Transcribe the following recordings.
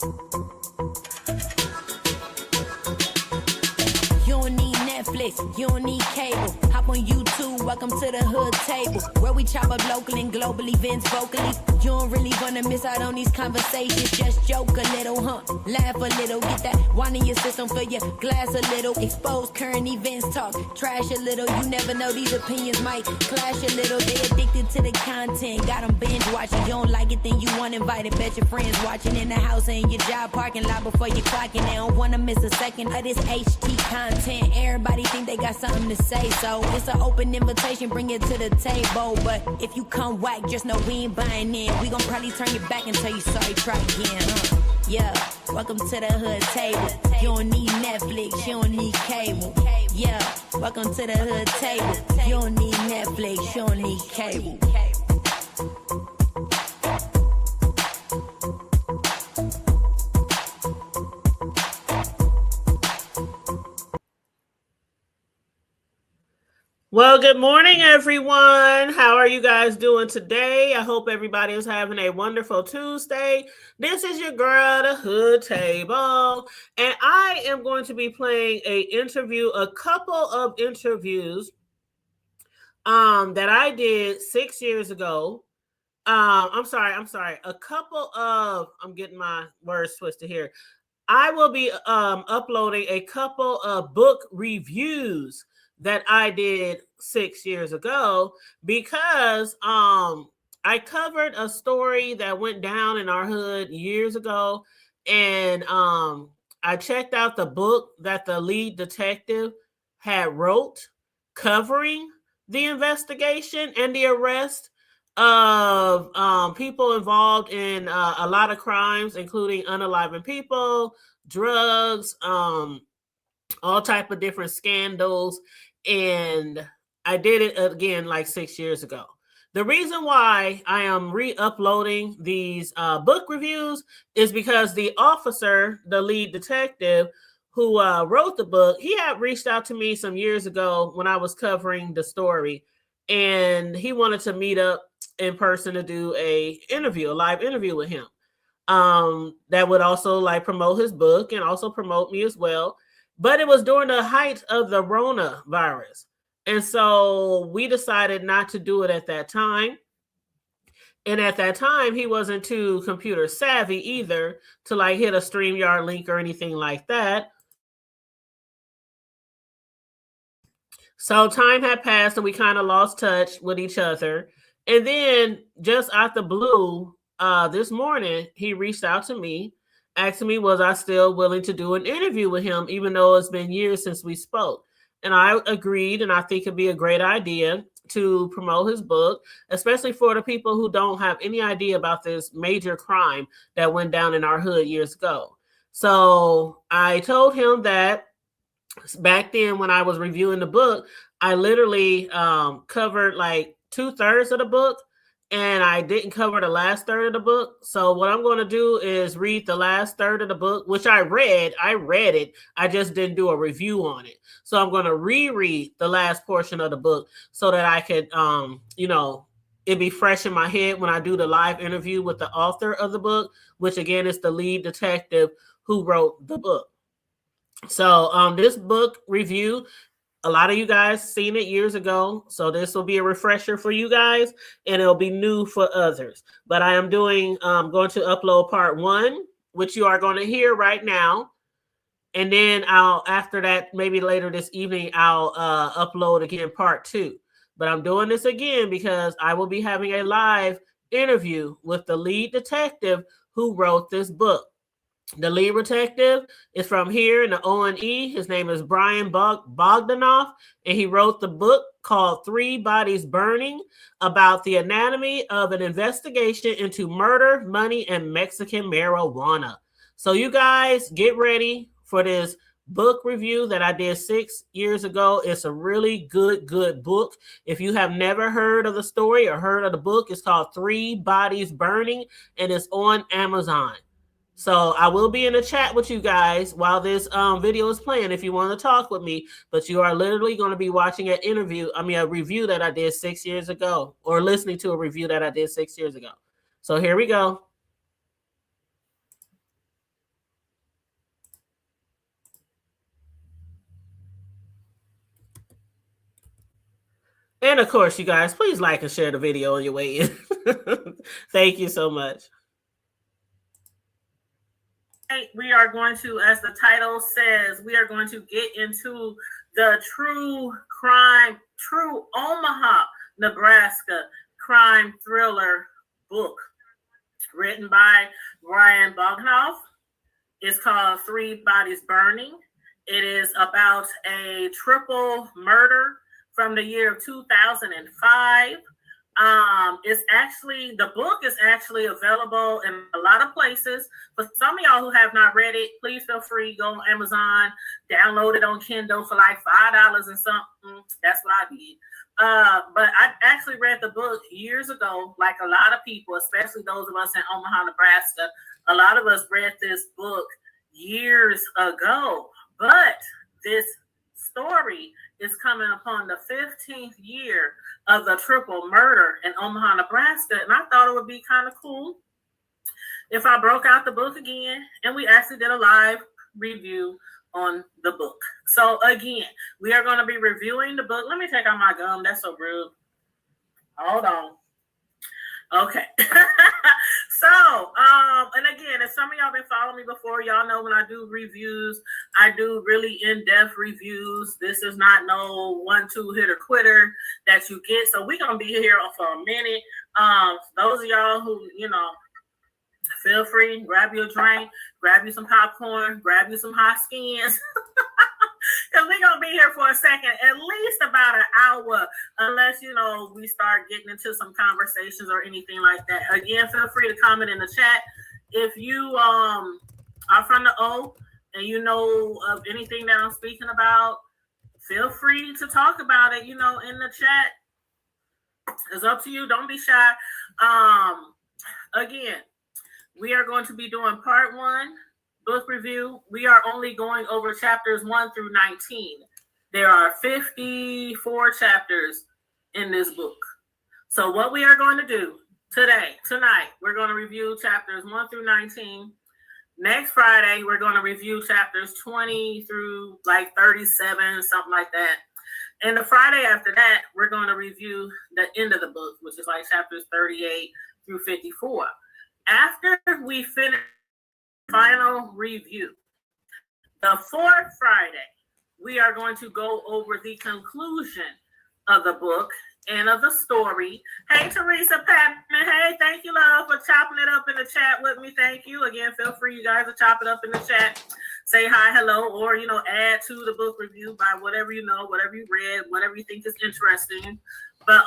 You don't need Netflix, you don't need cable. Hop on YouTube, welcome to the hood table, where we chop up local and global events vocally. You don't really wanna miss out on these conversations. Just joke a little, laugh a little, get that wine in your system, fill your glass a little. Expose current events, talk trash a little. You never know, these opinions might clash a little. They addicted to the content, got them binge watching. You don't like it, then you want invited. Bet your friends watching in the house and your job parking lot before you clocking. They don't wanna miss a second of this HT content. Everybody think they got something to say, so it's an open invitation, bring it to the table. But if you come whack, just know we ain't buying in. We gon' probably turn your back and tell you sorry, try again. Yeah, welcome to the hood table. You don't need Netflix, you don't need cable. Yeah, welcome to the hood table. You don't need Netflix, you don't need cable. Well, good morning, everyone. How are you guys doing today? I hope everybody is having a wonderful Tuesday. This is your girl, the Hood Table, and I am going to be playing a couple of interviews that I did 6 years ago. I'm getting my words twisted here. I will be uploading a couple of book reviews that I did 6 years ago because I covered a story that went down in our hood years ago, and I checked out the book that the lead detective had wrote covering the investigation and the arrest of people involved in a lot of crimes, including unaliving people, drugs, all type of different scandals. And I did it again like 6 years ago. The reason why I am re-uploading these book reviews is because the officer, the lead detective who wrote the book, he had reached out to me some years ago when I was covering the story, and he wanted to meet up in person to do a live interview with him. That would also like promote his book and also promote me as well. But it was during the height of the coronavirus. And so we decided not to do it at that time. And at that time, he wasn't too computer savvy either to like hit a StreamYard link or anything like that. So time had passed and we kind of lost touch with each other. And then just out the blue, this morning, he reached out to me, asking me, was I still willing to do an interview with him, even though it's been years since we spoke. And I agreed, and I think it'd be a great idea to promote his book, especially for the people who don't have any idea about this major crime that went down in our hood years ago. So I told him that back then when I was reviewing the book, I literally covered like 2/3 of the book, and I didn't cover the last third of the book. So what I'm going to do is read the last third of the book, which I read it. I just didn't do a review on it. So I'm going to reread the last portion of the book so that I could, it'd be fresh in my head when I do the live interview with the author of the book, which again is the lead detective who wrote the book. So this book review, a lot of you guys seen it years ago, so this will be a refresher for you guys, and it'll be new for others. But I am going to upload part 1, which you are going to hear right now, and then after that, maybe later this evening, I'll upload again part 2. But I'm doing this again because I will be having a live interview with the lead detective who wrote this book. The lead detective is from here in the O&E. His name is Brian Bogdanoff, and he wrote the book called 3 Bodies Burning, about the anatomy of an investigation into murder, money, and Mexican marijuana. So you guys get ready for this book review that I did 6 years ago. It's a really good book. If you have never heard of the story or heard of the book, it's called 3 Bodies Burning, and it's on Amazon. So I will be in a chat with you guys while this video is playing if you want to talk with me, but you are literally going to be watching a review that I did 6 years ago, or listening to a review that I did 6 years ago. So here we go. And of course, you guys, please like and share the video on your way in. Thank you so much. We are going to, as the title says, we are going to get into the true Omaha, Nebraska crime thriller book written by Brian Boghoff. It's called Three Bodies Burning. It is about a triple murder from the year of 2005. The book is actually available in a lot of places. For some of y'all who have not read it, please feel free to go on Amazon, download it on Kindle for like $5 and something. That's what I did. But I actually read the book years ago, like a lot of people, especially those of us in Omaha, Nebraska. A lot of us read this book years ago, but this story is coming upon the 15th year of the triple murder in Omaha, Nebraska, and I thought it would be kind of cool if I broke out the book again and we actually did a live review on the book. So again, we are going to be reviewing the book. Let me take out my gum. That's so rude. Hold on. Okay. So, and again, if some of y'all been following me before, y'all know when I do reviews, I do really in-depth reviews. This is not no 1-2 hitter quitter that you get. So we're going to be here for a minute. Those of y'all who, feel free, grab you a drink, grab you some popcorn, grab you some hot skins. Because we're going to be here for a second, at least about an hour, unless, we start getting into some conversations or anything like that. Again, feel free to comment in the chat. If you are from the O and you know of anything that I'm speaking about, feel free to talk about it, in the chat. It's up to you. Don't be shy. Again, we are going to be doing part 1. Book review. We are only going over chapters 1 through 19. There are 54 chapters in this book. So what we are going to do tonight, we're going to review chapters 1 through 19. Next Friday, we're going to review chapters 20 through like 37, something like that. And the Friday after that, we're going to review the end of the book, which is like chapters 38 through 54. After we finish final review, the fourth Friday, we are going to go over the conclusion of the book and of the story. Hey, Teresa Patman. Hey, thank you, love, for chopping it up in the chat with me. Thank you. Again, feel free, you guys, to chop it up in the chat. Say hi, hello, or, add to the book review by whatever you know, whatever you read, whatever you think is interesting. But,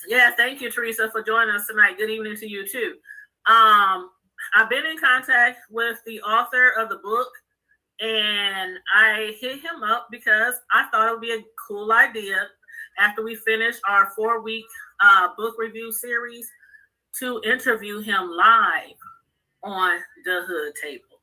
yeah, thank you, Teresa, for joining us tonight. Good evening to you, too. I've been in contact with the author of the book, and I hit him up because I thought it would be a cool idea after we finish our 4-week book review series to interview him live on the Hood Table.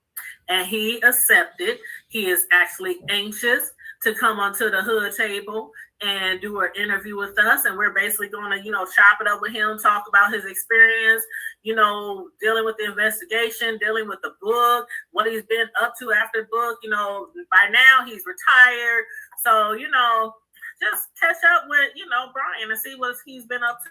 And he accepted. He is actually anxious to come onto the Hood Table and do an interview with us. And we're basically going to, chop it up with him, talk about his experience, dealing with the investigation, dealing with the book, what he's been up to after the book. By now he's retired. So, just catch up with, Brian and see what he's been up to.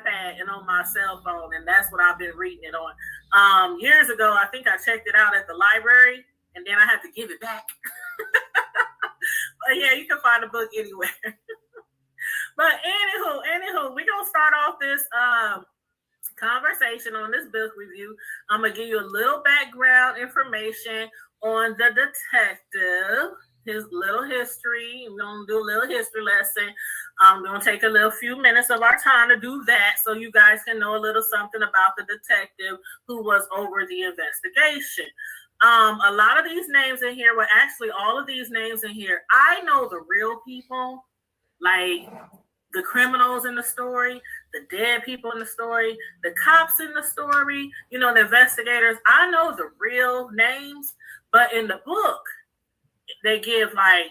And on my cell phone, and that's what I've been reading it on. Years ago, I think I checked it out at the library, and then I had to give it back. But yeah, you can find the book anywhere. But anywho, we're gonna start off this conversation on this book review. I'm gonna give you a little background information on the detective, his little history. We're gonna do a little history lesson. I'm going to take a few minutes of our time to do that so you guys can know a little something about the detective who was over the investigation. A lot of these names in here, all of these names in here, I know the real people, like the criminals in the story, the dead people in the story, the cops in the story, the investigators. I know the real names, but in the book, they give like,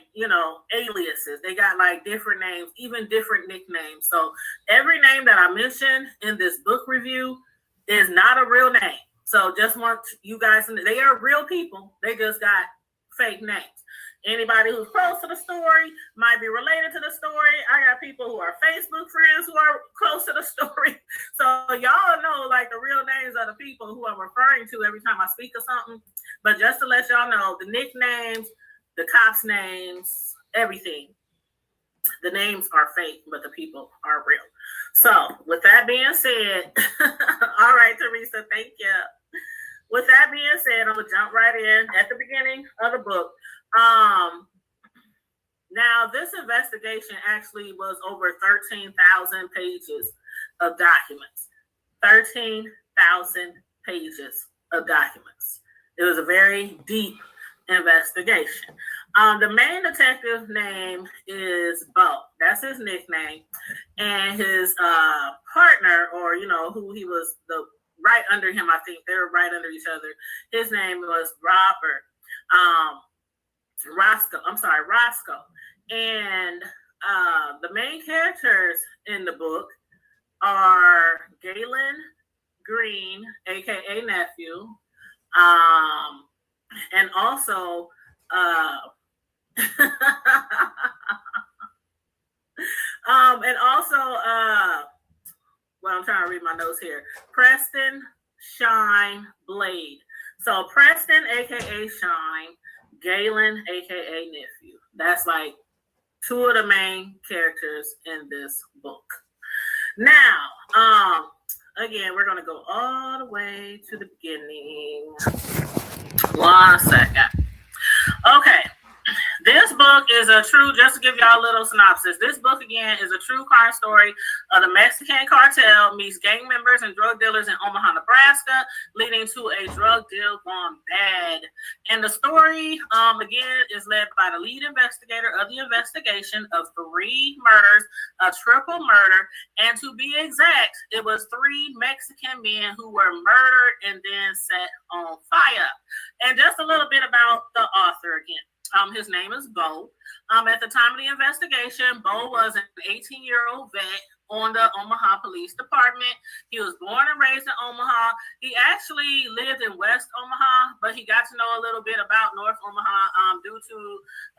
aliases. They got like different names, even different nicknames. So every name that I mentioned in this book review is not a real name. So just want you guys to know, they are real people. They just got fake names. Anybody who's close to the story might be related to the story. I got people who are Facebook friends who are close to the story. So y'all know like the real names of the people who I'm referring to every time I speak of something. But just to let y'all know, the nicknames, the cops' names, everything, the names are fake, but the people are real. So with that being said, all right, Teresa, thank you. With that being said, I'm gonna jump right in at the beginning of the book. Now, this investigation actually was over 13,000 pages of documents. 13,000 pages of documents. It was a very deep investigation. The main detective name is Bo. That's his nickname. And his partner, or, who he was right under him, I think they were right under each other. His name was Robert. Roscoe. And the main characters in the book are Galen Green, aka Nephew, and also I'm trying to read my notes here. Preston Shine Blade. So Preston, aka Shine, Galen, aka Nephew. That's like two of the main characters in this book. Now, again, we're gonna go all the way to the beginning. 1 second. Okay. This book is just to give y'all a little synopsis, this book, again, is a true crime story of the Mexican cartel meets gang members and drug dealers in Omaha, Nebraska, leading to a drug deal gone bad. And the story, again, is led by the lead investigator of the investigation of 3 murders, a triple murder, and to be exact, it was 3 Mexican men who were murdered and then set on fire. And just a little bit about the author again. His name is Bo. At the time of the investigation, Bo was an 18-year-old vet on the Omaha Police Department. He was born and raised in Omaha. He actually lived in West Omaha, but he got to know a little bit about North Omaha due to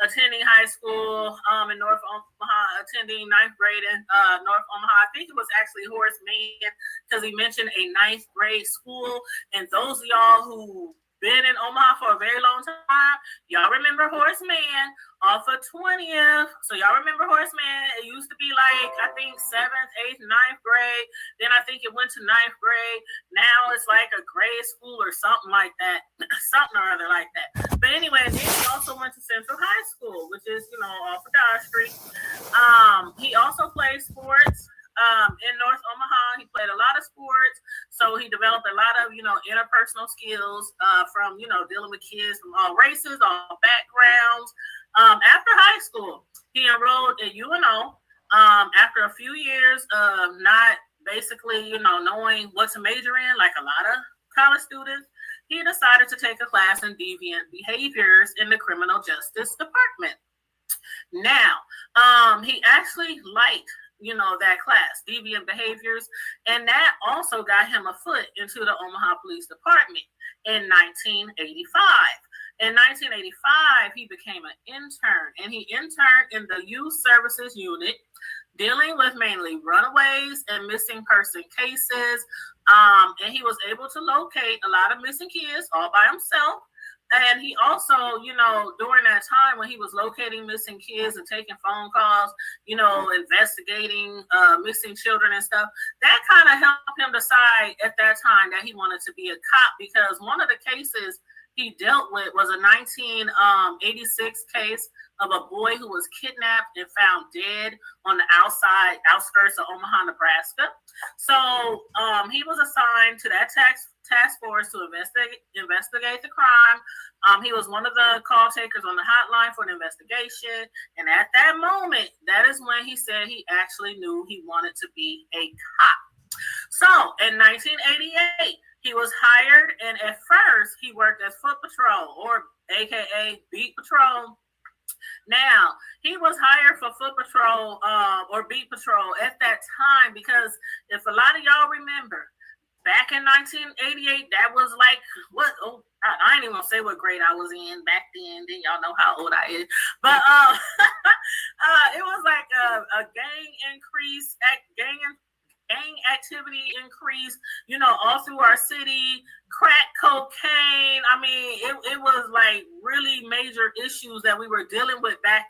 attending high school in North Omaha, attending 9th grade in North Omaha. I think it was actually Horace Mann, because he mentioned a 9th grade school. And those of y'all who been in Omaha for a very long time, y'all remember Horace Mann off of 20th. So y'all remember Horace Mann. It used to be like, I think 7th, 8th, 9th grade. Then I think it went to 9th grade. Now it's like a grade school or something like that. Something or other like that. But anyway, then he also went to Central High School, which is, off of Dodge Street. He also played sports. In North Omaha, he played a lot of sports, so he developed a lot of, interpersonal skills from, dealing with kids from all races, all backgrounds. After high school, he enrolled at UNO. After a few years of not basically, knowing what to major in, like a lot of college students, he decided to take a class in deviant behaviors in the criminal justice department. Now, he actually liked that class, deviant behaviors, and that also got him a foot into the Omaha Police Department in 1985. In 1985, he became an intern, and he interned in the Youth Services Unit, dealing with mainly runaways and missing person cases, and he was able to locate a lot of missing kids all by himself. And he also, during that time when he was locating missing kids and taking phone calls, investigating missing children and stuff, that kind of helped him decide at that time that he wanted to be a cop, because one of the cases he dealt with was a 1986 case of a boy who was kidnapped and found dead on the outskirts of Omaha, Nebraska. So he was assigned to that task force to investigate the crime. He was one of the call takers on the hotline for the investigation. And at that moment, that is when he said he actually knew he wanted to be a cop. So in 1988, he was hired, and at first he worked as foot patrol, or AKA beat patrol, Now, he was hired for foot patrol or beat patrol at that time because if a lot of y'all remember, back in 1988, that was like, what? Oh, I ain't even gonna say what grade I was in back then. Then y'all know how old I is. But it was like a gang increase, gang activity increase, all through our city, crack cocaine. I mean, it was like really major issues that we were dealing with back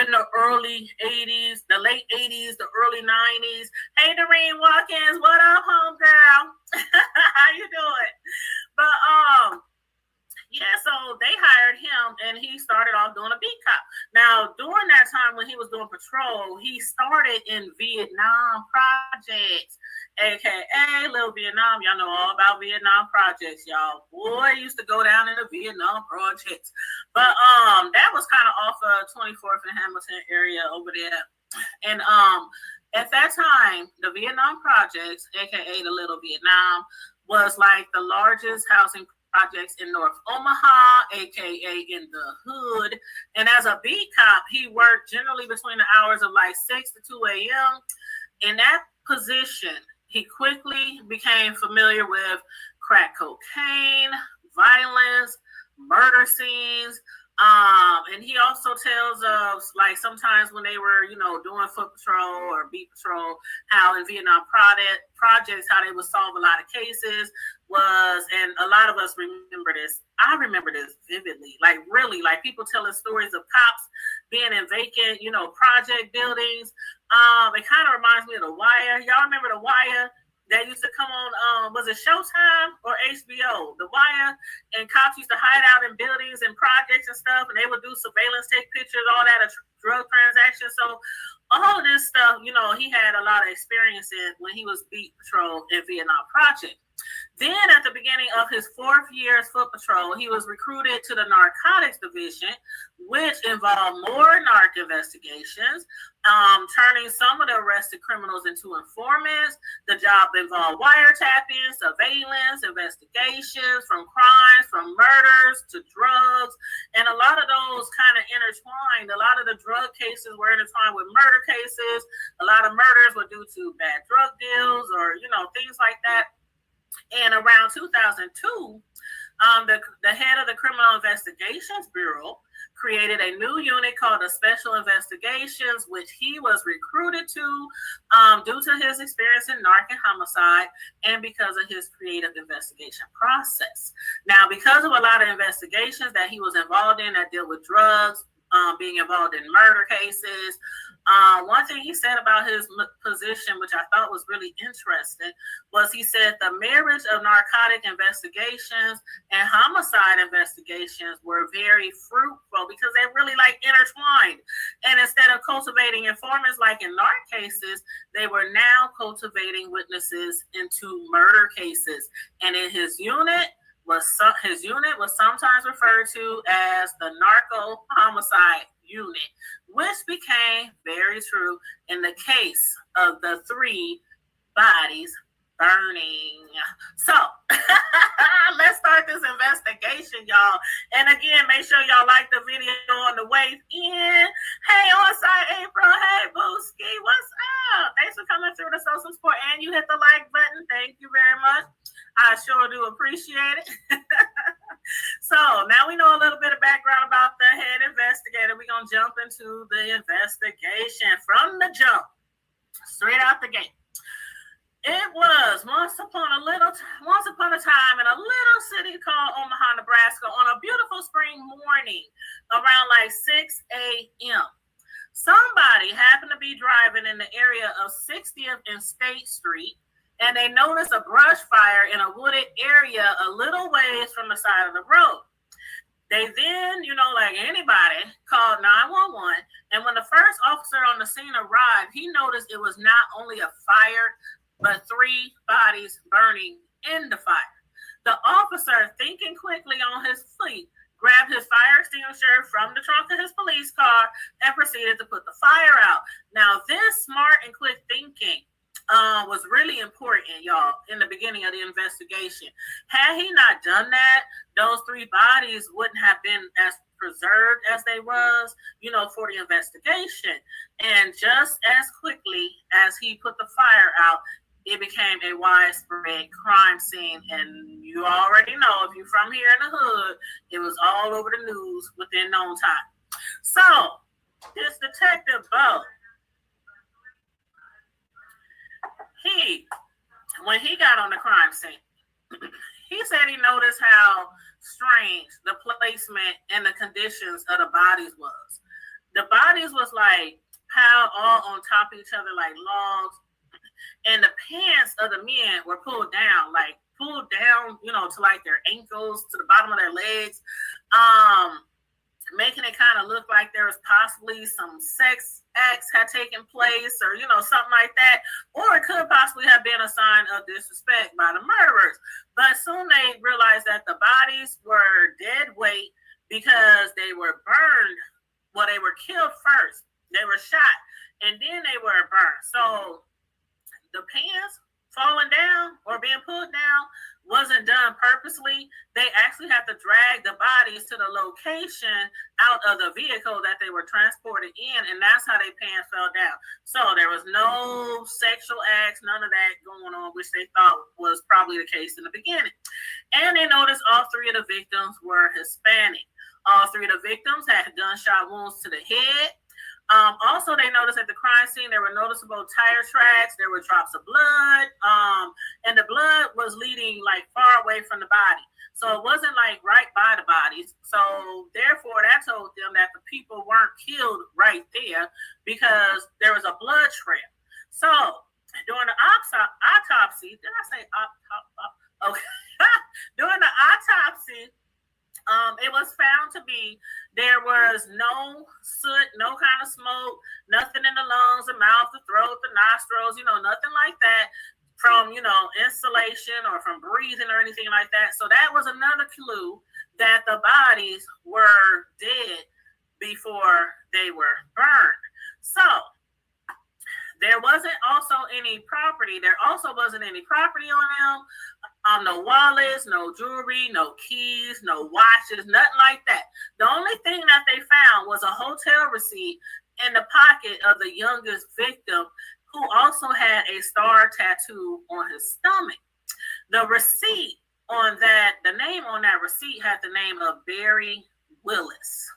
in the early 80s, the late 80s, the early 90s. Hey, Doreen Watkins, what up, homegirl? How you doing? But yeah, so they hired him and he started off doing a beat cop. Now, during that time when he was doing patrol, he started in Vietnam projects, aka Little Vietnam. Y'all know all about Vietnam projects, y'all. Boy, used to go down in the Vietnam projects. But that was kind of off of 24th and Hamilton area over there. And at that time, the Vietnam projects, aka the Little Vietnam, was like the largest housing projects in North Omaha, aka in the hood. And as a beat cop, he worked generally between the hours of like 6 to 2 a.m. In that position, he quickly became familiar with crack cocaine, violence, murder scenes. And he also tells us, like, sometimes when they were, doing foot patrol or beat patrol, how in Vietnam projects, how they would solve a lot of cases was, and a lot of us remember this. I remember this vividly, like really, like people telling stories of cops being in vacant, project buildings. It kind of reminds me of The Wire. Y'all remember The Wire? That used to come on, was it Showtime or HBO? The Wire, and cops used to hide out in buildings and projects and stuff, and they would do surveillance, take pictures, all that, drug transactions. So all of this stuff, he had a lot of experience in when he was beat patrol in Vietnam Project. Then at the beginning of his 4th year's foot patrol, he was recruited to the narcotics division, which involved more narc investigations, turning some of the arrested criminals into informants. The job involved wiretapping, surveillance, investigations from crimes, from murders to drugs. And a lot of those kind of intertwined. A lot of the drug cases were intertwined with murder cases. A lot of murders were due to bad drug deals or, things like that. And around 2002, the head of the Criminal Investigations Bureau created a new unit called the Special Investigations, which he was recruited to due to his experience in narc and homicide and because of his creative investigation process. Now, because of a lot of investigations that he was involved in that deal with drugs, being involved in murder cases, one thing he said about his position, which I thought was really interesting, was he said the marriage of narcotic investigations and homicide investigations were very fruitful because they really intertwined. And instead of cultivating informants like in narc cases, they were now cultivating witnesses into murder cases. And in his unit was sometimes referred to as the narco homicide unit, which became very true in the case of the 3 bodies burning. So let's start this investigation, y'all. And again, make sure y'all like the video on the way in. Hey, on-site April. Hey, Booski. What's up? Thanks for coming through the social support. And you hit the like button. Thank you very much. I sure do appreciate it. So now we know a little bit of background about the head investigator. We're going to jump into the investigation from the jump, straight out the gate. It was once upon a time in a little city called Omaha, Nebraska, on a beautiful spring morning around 6 a.m. Somebody happened to be driving in the area of 60th and State Street, and they noticed a brush fire in a wooded area a little ways from the side of the road. They then, like anybody, called 911, and when the first officer on the scene arrived, he noticed it was not only a fire, but 3 bodies burning in the fire. The officer, thinking quickly on his feet, grabbed his fire extinguisher from the trunk of his police car and proceeded to put the fire out. Now, this smart and quick thinking was really important, y'all, in the beginning of the investigation. Had he not done that, those three bodies wouldn't have been as preserved as they was, for the investigation. And just as quickly as he put the fire out, it became a widespread crime scene. And you already know, if you're from here in the hood, it was all over the news within no time. So, this Detective Bo, when he got on the crime scene, he said he noticed how strange the placement and the conditions of the bodies was. The bodies was like piled all on top of each other like logs, and the pants of the men were pulled down to like their ankles, to the bottom of their legs, making it kind of look like there was possibly some sex acts had taken place, or something like that, or it could possibly have been a sign of disrespect by the murderers. But soon they realized that the bodies were dead weight because they were burned. Well, they were killed first. They were shot, and then they were burned. So the pants falling down or being pulled down wasn't done purposely. They actually had to drag the bodies to the location out of the vehicle that they were transported in, and that's how their pants fell down. So there was no sexual acts, none of that going on, which they thought was probably the case in the beginning. And they noticed all three of the victims were Hispanic. All three of the victims had gunshot wounds to the head. Also, they noticed at the crime scene there were noticeable tire tracks. There were drops of blood, and the blood was leading like far away from the body. So it wasn't like right by the bodies. So therefore, that told them that the people weren't killed right there because there was a blood trail. So during the autopsy, did I say okay? During the autopsy, it was found to be there was no soot, no kind of smoke, nothing in the lungs, the mouth, the throat, the nostrils, nothing like that from, insulation or from breathing or anything like that. So that was another clue that the bodies were dead before they were burned. So there wasn't also any property. There also wasn't any property on them. No wallets, no jewelry, no keys, no watches, nothing like that. The only thing that they found was a hotel receipt in the pocket of the youngest victim, who also had a star tattoo on his stomach. The receipt on that, the name on that receipt had the name of Barry Willis.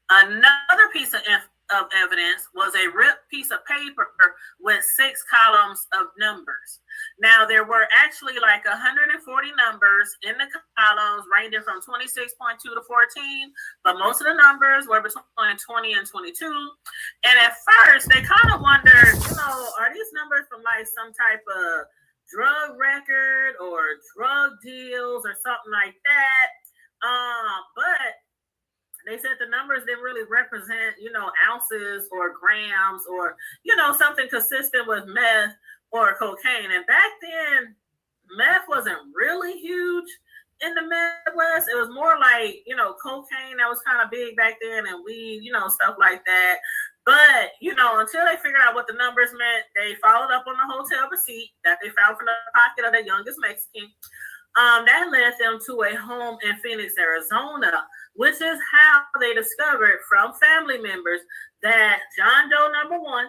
Another piece of evidence was a ripped piece of paper with 6 columns of numbers. Now, there were actually like 140 numbers in the columns, ranging from 26.2 to 14, but most of the numbers were between 20 and 22. And at first, they kind of wondered, are these numbers from like some type of drug record or drug deals or something like that? But they said the numbers didn't really represent, ounces or grams or, something consistent with meth or cocaine. And back then, meth wasn't really huge in the Midwest. It was more like, cocaine that was kind of big back then, and weed, stuff like that. But, until they figured out what the numbers meant, they followed up on the hotel receipt that they found from the pocket of the youngest Mexican. That led them to a home in Phoenix, Arizona, which is how they discovered from family members that John Doe number 1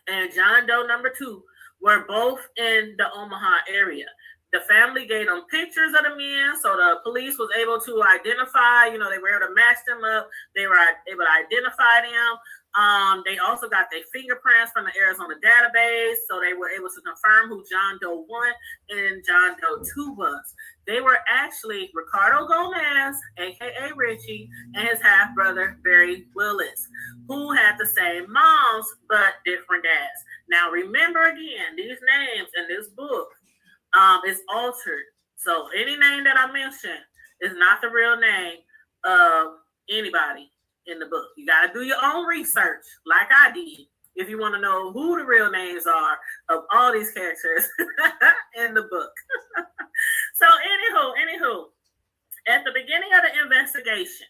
and John Doe number 2 were both in the Omaha area. The family gave them pictures of the men, so the police was able to identify, they were able to match them up. They were able to identify them. They also got their fingerprints from the Arizona database, so they were able to confirm who John Doe 1 and John Doe 2 was. They were actually Ricardo Gomez, aka Richie, and his half-brother Barry Willis, who had the same moms but different dads. Now remember again, these names in this book is altered. So any name that I mention is not the real name of anybody in the book. You got to do your own research, like I did, if you want to know who the real names are of all these characters in the book. So anywho, at the beginning of the investigation,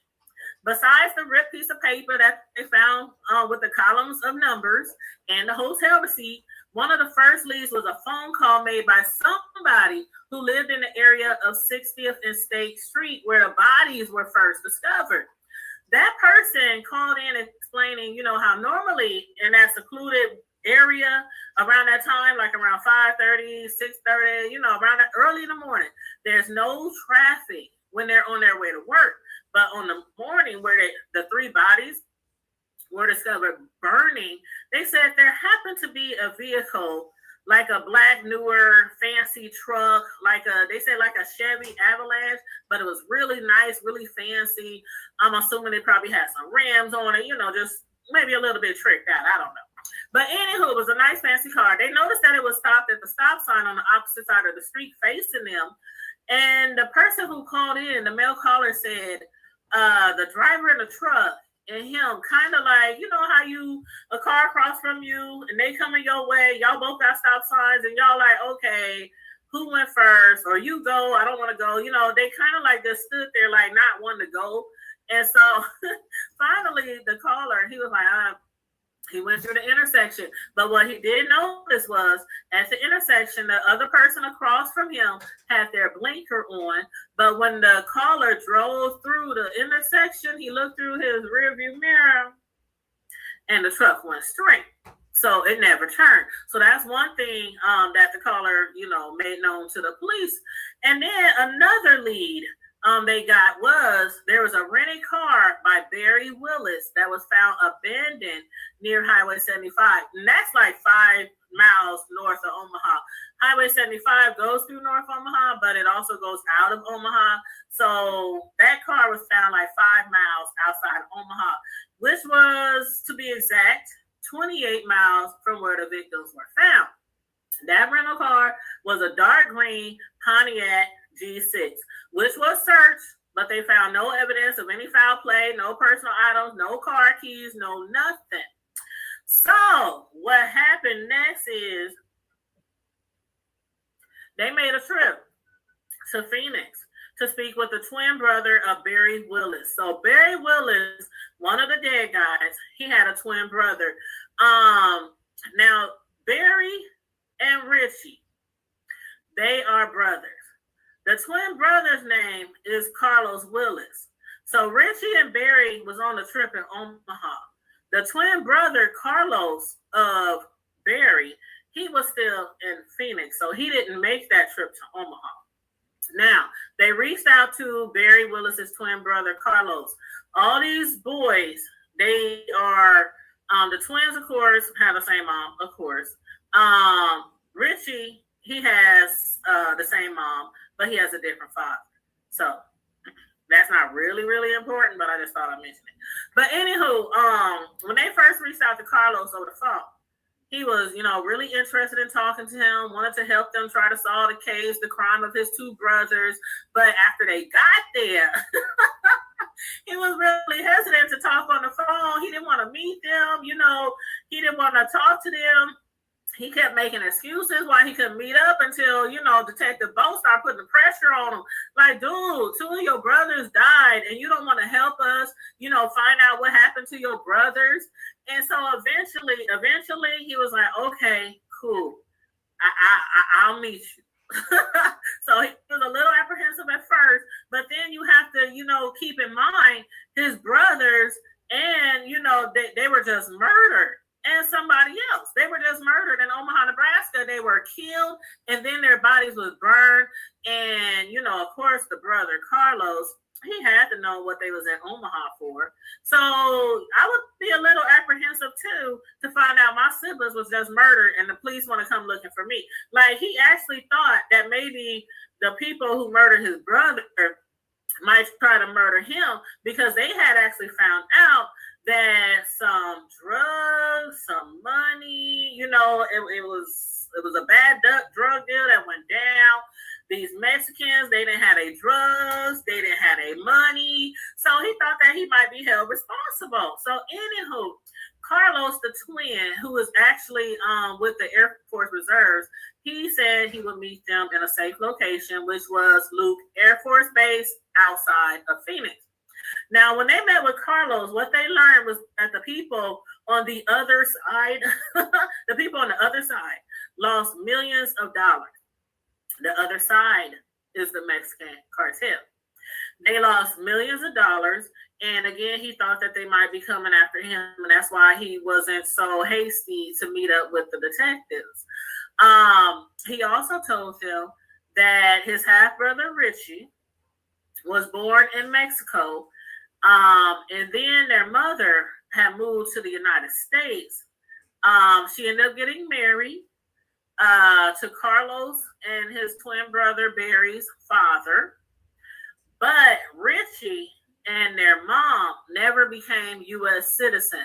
besides the ripped piece of paper that they found with the columns of numbers and the hotel receipt, One of the first leads was a phone call made by somebody who lived in the area of 60th and State Street where the bodies were first discovered. That person called in explaining, how normally in that secluded area around that time, like around 5:30, 6:30, around that early in the morning, there's no traffic when they're on their way to work. But on the morning where the three bodies were discovered burning, they said there happened to be a vehicle, like a black, newer, fancy truck, they said like a Chevy Avalanche, but it was really nice, really fancy. I'm assuming they probably had some rims on it, just maybe a little bit tricked out. I don't know. But anywho, it was a nice, fancy car. They noticed that it was stopped at the stop sign on the opposite side of the street facing them. And the person who called in, the male caller, said the driver in the truck and him kind of like, how a car across from you and they coming your way, y'all both got stop signs and y'all like, okay, who went first? Or you go, I don't want to go. They kind of like just stood there like not wanting to go. And so finally the caller, he was like, he went through the intersection. But what he did notice was at the intersection, the other person across from him had their blinker on. But when the caller drove through the intersection, he looked through his rearview mirror and the truck went straight. So it never turned. So that's one thing that the caller, made known to the police. And then another lead they got there was a rented car by Barry Willis that was found abandoned near Highway 75. And that's like 5 miles north of Omaha. Highway 75 goes through North Omaha, but it also goes out of Omaha. So that car was found like 5 miles outside of Omaha, which was, to be exact, 28 miles from where the victims were found. That rental car was a dark green Pontiac G6, which was searched, but they found no evidence of any foul play, no personal items, no car keys, no nothing. So what happened next is they made a trip to Phoenix to speak with the twin brother of Barry Willis. So Barry Willis, one of the dead guys, he had a twin brother. Now Barry and Richie, they are brothers. The twin brother's name is Carlos Willis. So Richie and Barry was on a trip in Omaha. The twin brother, Carlos of Barry, he was still in Phoenix, so he didn't make that trip to Omaha. Now, they reached out to Barry Willis's twin brother, Carlos. All these boys, they are, the twins, of course, have the same mom, of course. Richie, he has the same mom, but he has a different father. So that's not really, really important, but I just thought I'd mention it. But anywho, when they first reached out to Carlos over the phone, he was, really interested in talking to him, wanted to help them try to solve the case, the crime of his two brothers. But after they got there, he was really hesitant to talk on the phone. He didn't want to meet them. He didn't want to talk to them. He kept making excuses why he couldn't meet up until, Detective Bo started putting the pressure on him. Like, dude, 2 of your brothers died and you don't want to help us, find out what happened to your brothers. And so eventually he was like, okay, cool. I'll meet you. So he was a little apprehensive at first, but then you have to, keep in mind his brothers and, they were just murdered. And somebody else. They were just murdered in Omaha, Nebraska. They were killed, and then their bodies was burned. And, of course, the brother, Carlos, he had to know what they was in Omaha for. So I would be a little apprehensive, too, to find out my siblings was just murdered and the police want to come looking for me. Like, he actually thought that maybe the people who murdered his brother might try to murder him because they had actually found out that some drugs, some money, it was a bad drug deal that went down. These Mexicans, they didn't have their drugs, they didn't have their money. So he thought that he might be held responsible. So anywho, Carlos, the twin, who was actually with the Air Force Reserves, he said he would meet them in a safe location, which was Luke Air Force Base outside of Phoenix. Now, when they met with Carlos, what they learned was that the people On the other side, the people on the other side lost millions of dollars. The other side is the Mexican cartel. They lost millions of dollars. And again, he thought that they might be coming after him. And that's why he wasn't so hasty to meet up with the detectives. He also told them that his half-brother Richie was born in Mexico. And then their mother had moved to the United States. She ended up getting married to Carlos and his twin brother Barry's father. But Richie and their mom never became U.S. citizens.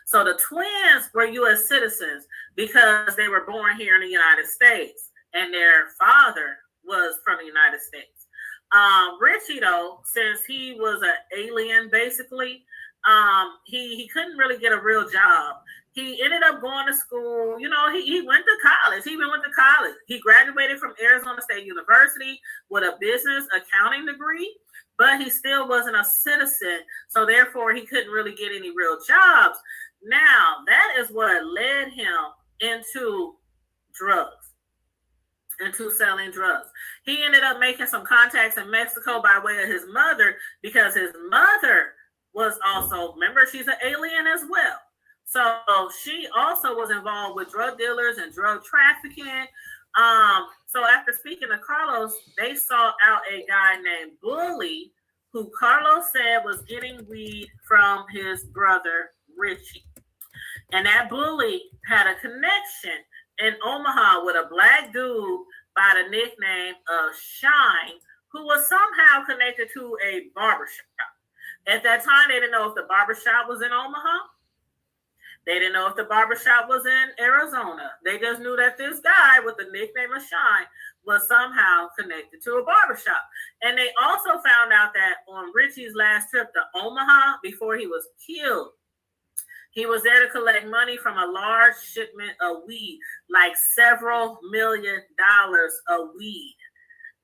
So the twins were U.S. citizens because they were born here in the United States, and their father was from the United States. Richie, though, since he was an alien, basically, he couldn't really get a real job. He ended up going to school. You know, he went to college. He even went to college. He graduated from Arizona State University with a business accounting degree, but he still wasn't a citizen. So therefore, he couldn't really get any real jobs. Now, that is what led him into drugs, into selling drugs. He ended up making some contacts in Mexico by way of his mother, because his mother was also, remember, she's an alien as well. So she also was involved with drug dealers and drug trafficking. So after speaking to Carlos, they sought out a guy named Bully, who Carlos said was getting weed from his brother, Richie. And that Bully had a connection in Omaha with a black dude by the nickname of Shine, who was somehow connected to a barbershop. At that time, they didn't know if the barbershop was in Omaha. They didn't know if the barbershop was in Arizona. They just knew that this guy with the nickname of Shine was somehow connected to a barbershop. And they also found out that on Richie's last trip to Omaha, before he was killed, he was there to collect money from a large shipment of weed, like several $1 million of weed.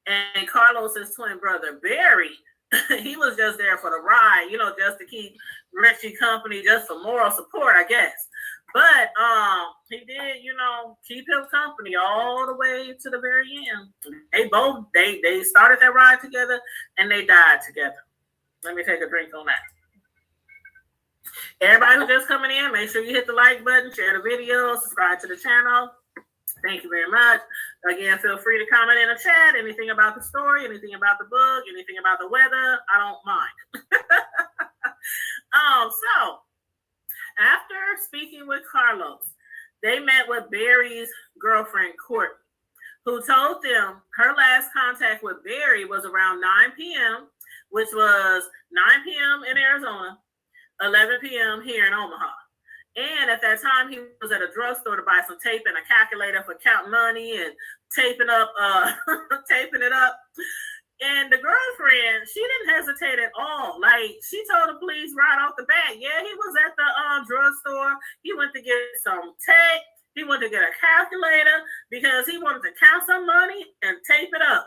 And Carlos's twin brother, Barry, he was just there for the ride, you know, just to keep Richie company, just for moral support, I guess. But he did, you know, keep him company all the way to the very end. They started that ride together and they died together. Let me take a drink on that. Everybody who's just coming in, make sure you hit the like button, share the video, subscribe to the channel. Thank you very much. Again, feel free to comment in the chat, anything about the story, anything about the book, anything about the weather. I don't mind. So after speaking with Carlos, they met with Barry's girlfriend, Courtney, who told them her last contact with Barry was around 9 p.m., which was 9 p.m. in Arizona, 11 p.m. here in Omaha. And at that time, he was at a drugstore to buy some tape and a calculator for counting money and taping it up. And the girlfriend, she didn't hesitate at all. Like, she told the police right off the bat, yeah, he was at the drugstore. He went to get some tape. He went to get a calculator because he wanted to count some money and tape it up.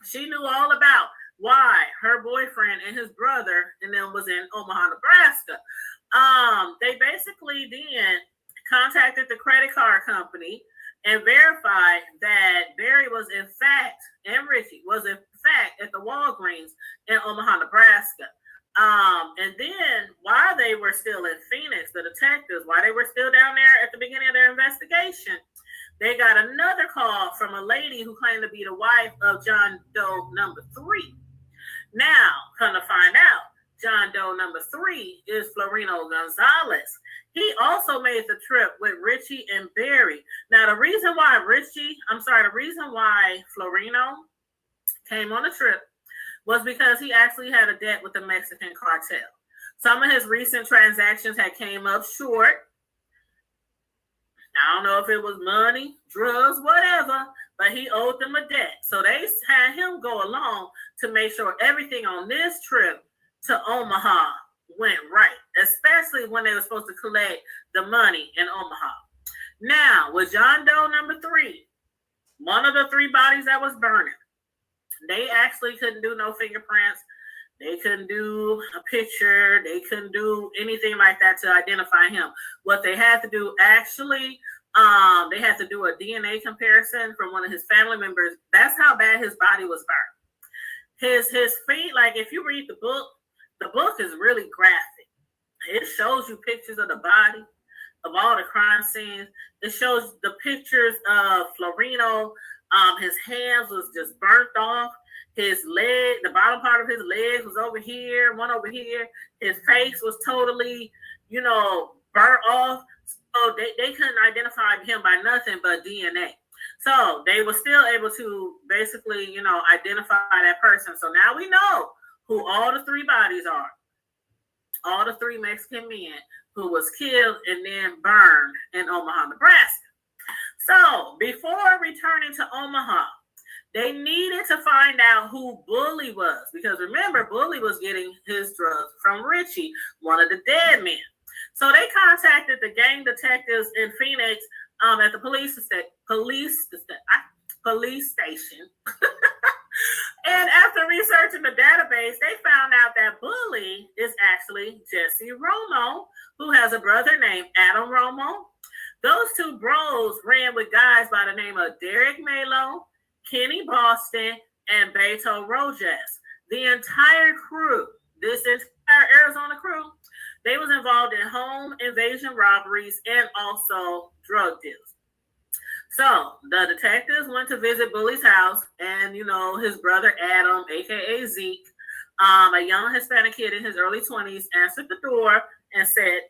She knew all about why her boyfriend and his brother and them was in Omaha, Nebraska. They basically then contacted the credit card company and verified that Barry was in fact, and Richie was in fact at the Walgreens in Omaha, Nebraska. And then while they were still in Phoenix, the detectives, while they were still down there at the beginning of their investigation, they got another call from a lady who claimed to be the wife of John Doe number 3. Now, come to find out, John Doe number 3 is Florino Gonzalez. He also made the trip with Richie and Barry. Now, the reason why Florino came on the trip was because he actually had a debt with the Mexican cartel. Some of his recent transactions had came up short. I don't know if it was money, drugs, whatever, but he owed them a debt. So they had him go along to make sure everything on this trip to Omaha went right, especially when they were supposed to collect the money in Omaha. Now, with John Doe number 3, one of the 3 bodies that was burning, they actually couldn't do no fingerprints. They couldn't do a picture. They couldn't do anything like that to identify him. What they had to do actually, they had to do a DNA comparison from one of his family members. That's how bad his body was burned. His feet, like if you read the book is really graphic. It shows you pictures of the body, of all the crime scenes. It shows the pictures of Florino. His hands was just burnt off. His leg, the bottom part of his legs was over here, one over here. His face was totally, burnt off. So they couldn't identify him by nothing but DNA. So they were still able to basically, identify that person. So now we know who all the three bodies are. All the three Mexican men who was killed and then burned in Omaha, Nebraska. So before returning to Omaha, they needed to find out who Bully was, because remember, Bully was getting his drugs from Richie, one of the dead men. So they contacted the gang detectives in Phoenix at the police station. And after researching the database, they found out that Bully is actually Jesse Romo, who has a brother named Adam Romo. Those two bros ran with guys by the name of Derek Malo, Kenny Boston, and Beto Rojas. The entire crew, this entire Arizona crew, they was involved in home invasion robberies and also drug deals. So the detectives went to visit Bully's house, and his brother Adam, aka Zeke, a young Hispanic kid in his early 20s, answered the door and said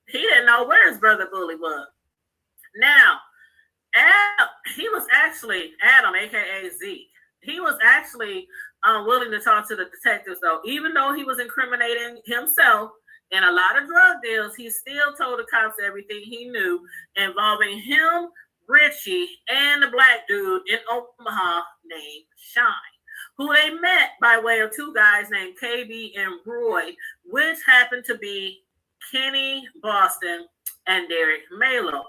he didn't know where his brother Bully was. Now, Adam, aka Zeke, he was actually willing to talk to the detectives, though. Even though he was incriminating himself in a lot of drug deals, he still told the cops everything he knew involving him, Richie, and the black dude in Omaha named Shine, who they met by way of two guys named KB and Roy, which happened to be Kenny Boston and Derek Malo,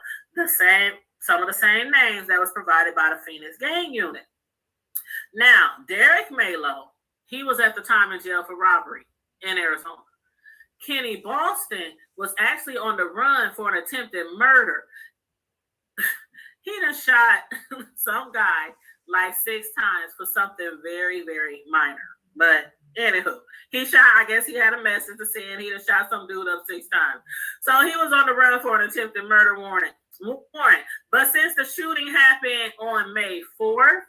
some of the same names that was provided by the Phoenix gang unit. Now, Derek Malo, he was at the time in jail for robbery in Arizona. Kenny Boston was actually on the run for an attempted murder. He done shot some guy like 6 times for something very, very minor. But anywho, I guess he had a message to send. He done shot some dude up 6 times. So he was on the run for an attempted murder warrant. But since the shooting happened on May 4th,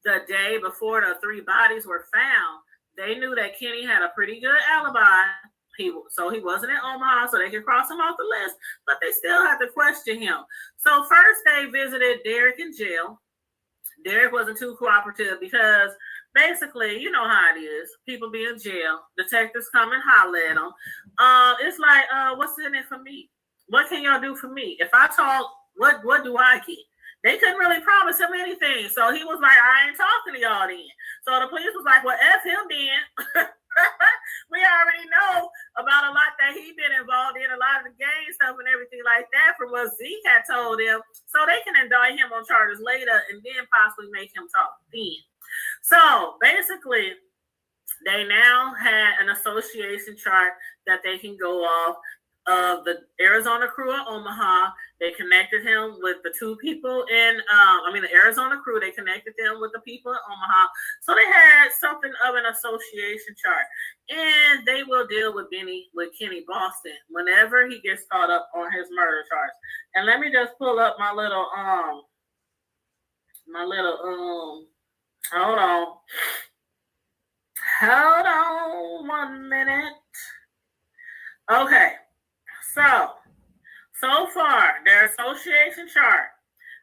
the day before the 3 bodies were found, they knew that Kenny had a pretty good alibi. So he wasn't in Omaha, so they could cross him off the list, but they still had to question him. So first they visited Derek in jail. Derek wasn't too cooperative because basically, you know how it is. People be in jail. Detectives come and holler at them. It's like, what's in it for me? What can y'all do for me? If I talk, what do I get? They couldn't really promise him anything. So he was like, I ain't talking to y'all then. So the police was like, well, F him then. We already know about a lot that he's been involved in, a lot of the gang stuff and everything like that from what Zeke had told him. So they can indict him on charges later and then possibly make him talk then. So basically, they now had an association chart that they can go off of the Arizona crew in Omaha. They connected him with the 2 people the Arizona crew, they connected them with the people in Omaha. So they had something of an association chart. And they will deal with Kenny Boston whenever he gets caught up on his murder charge. And let me just pull up my little hold on 1 minute. Okay. So far, their association chart,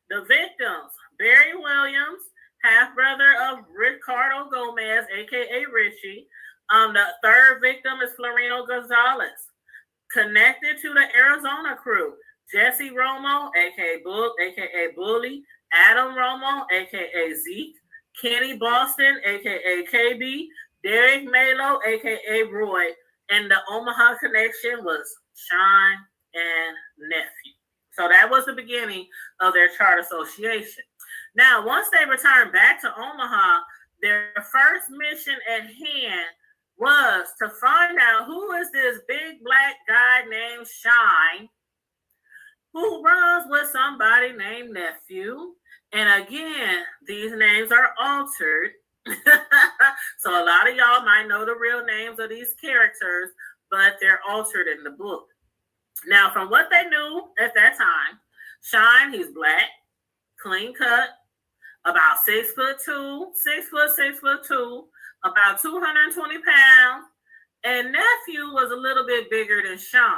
the victims, Barry Williams, half-brother of Ricardo Gomez, a.k.a. Richie. The third victim is Florino Gonzalez. Connected to the Arizona crew, Jesse Romo, a.k.a. Bully, Adam Romo, a.k.a. Zeke, Kenny Boston, a.k.a. KB, Derek Malo, a.k.a. Roy, and the Omaha connection was Sean and nephew. So that was the beginning of their chart association. Now, once they returned back to Omaha, their first mission at hand was to find out who is this big black guy named Shine who runs with somebody named Nephew. And again, these names are altered. So a lot of y'all might know the real names of these characters, but they're altered in the book. Now, from what they knew at that time, Shine, he's black, clean cut, about 6'2", 6'2", about 220 pounds, and Nephew was a little bit bigger than Shine.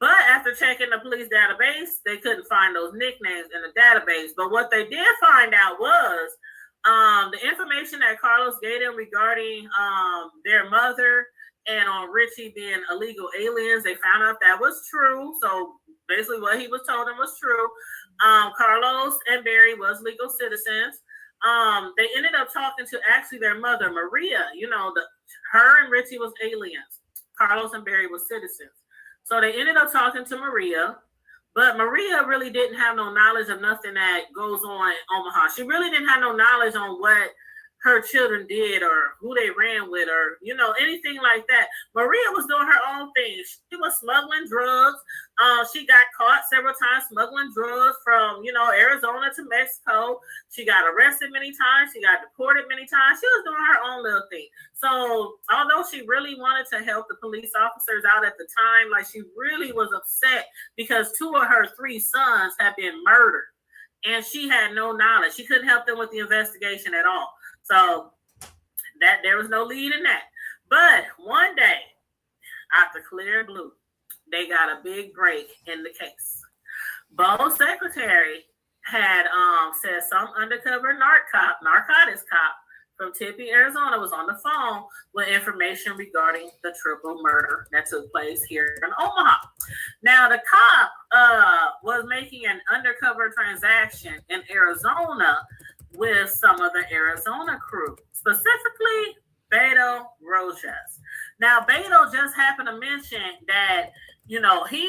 But after checking the police database, they couldn't find those nicknames in the database. But what they did find out was the information that Carlos gave them regarding their mother and on Richie being illegal aliens. They found out that was true. So basically what he was told them was true. Carlos and Barry was legal citizens. They ended up talking to actually their mother, Maria. You know, her and Richie was aliens. Carlos and Barry was citizens. So they ended up talking to Maria, but Maria really didn't have no knowledge of nothing that goes on in Omaha. She really didn't have no knowledge on what her children did or who they ran with or, you know, anything like that. Maria was doing her own thing. She was smuggling drugs. She got caught several times smuggling drugs from, you know, Arizona to Mexico. She got arrested many times. She got deported many times. She was doing her own little thing. So although she really wanted to help the police officers out at the time, like she really was upset because 2 of her 3 sons had been murdered and she had no knowledge. She couldn't help them with the investigation at all. So that there was no lead in that. But one day, out the clear blue, they got a big break in the case. Bo's secretary had said some undercover narcotics cop from Tempe, Arizona was on the phone with information regarding the triple murder that took place here in Omaha. Now, the cop was making an undercover transaction in Arizona with some of the Arizona crew, specifically Beto Rojas. Now, Beto just happened to mention that, you know, he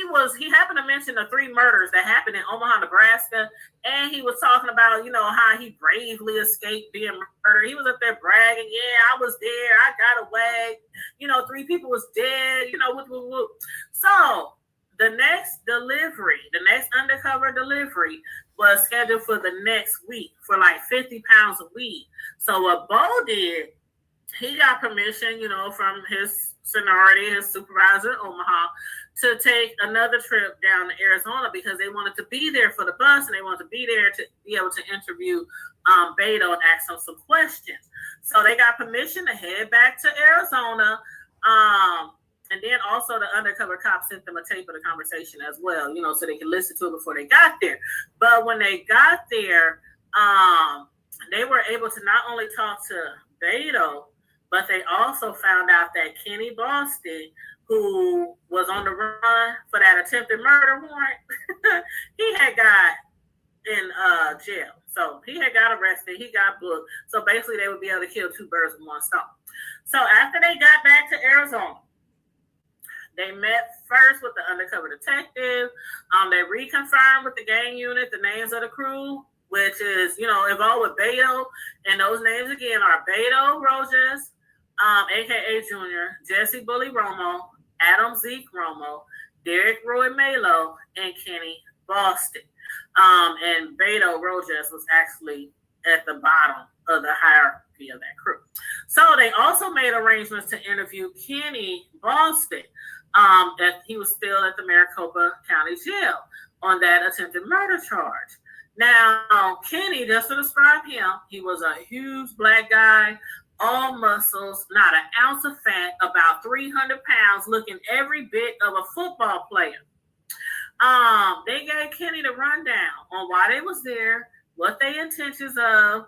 happened to mention the 3 murders that happened in Omaha, Nebraska, and he was talking about, you know, how he bravely escaped being murdered. He was up there bragging, yeah, I was there, I got away, you know, 3 people was dead, you know, whoop, whoop, whoop. So the next undercover delivery was scheduled for the next week for like 50 pounds of weed. So what Bo did, he got permission, you know, from his seniority, his supervisor in Omaha, to take another trip down to Arizona because they wanted to be there for the bus and they wanted to be there to be able to interview Beto and ask him some questions. So they got permission to head back to Arizona. And then also the undercover cop sent them a tape of the conversation as well, you know, so they could listen to it before they got there. But when they got there, they were able to not only talk to Beto, but they also found out that Kenny Boston, who was on the run for that attempted murder warrant, he had got in jail. So he had got arrested. He got booked. So basically they would be able to kill 2 birds with 1 stone. So after they got back to Arizona, they met first with the undercover detective. They reconfirmed with the gang unit the names of the crew, which is, you know, involved with Beto. And those names again are Beto Rojas, a.k.a. Junior, Jesse Bully Romo, Adam Zeke Romo, Derek Roy Malo, and Kenny Boston. And Beto Rojas was actually at the bottom of the hierarchy of that crew. So they also made arrangements to interview Kenny Boston. He was still at the Maricopa County Jail on that attempted murder charge. Now, Kenny, just to describe him, he was a huge black guy, all muscles, not an ounce of fat, about 300 pounds, looking every bit of a football player. They gave Kenny the rundown on why they was there, what their intentions of,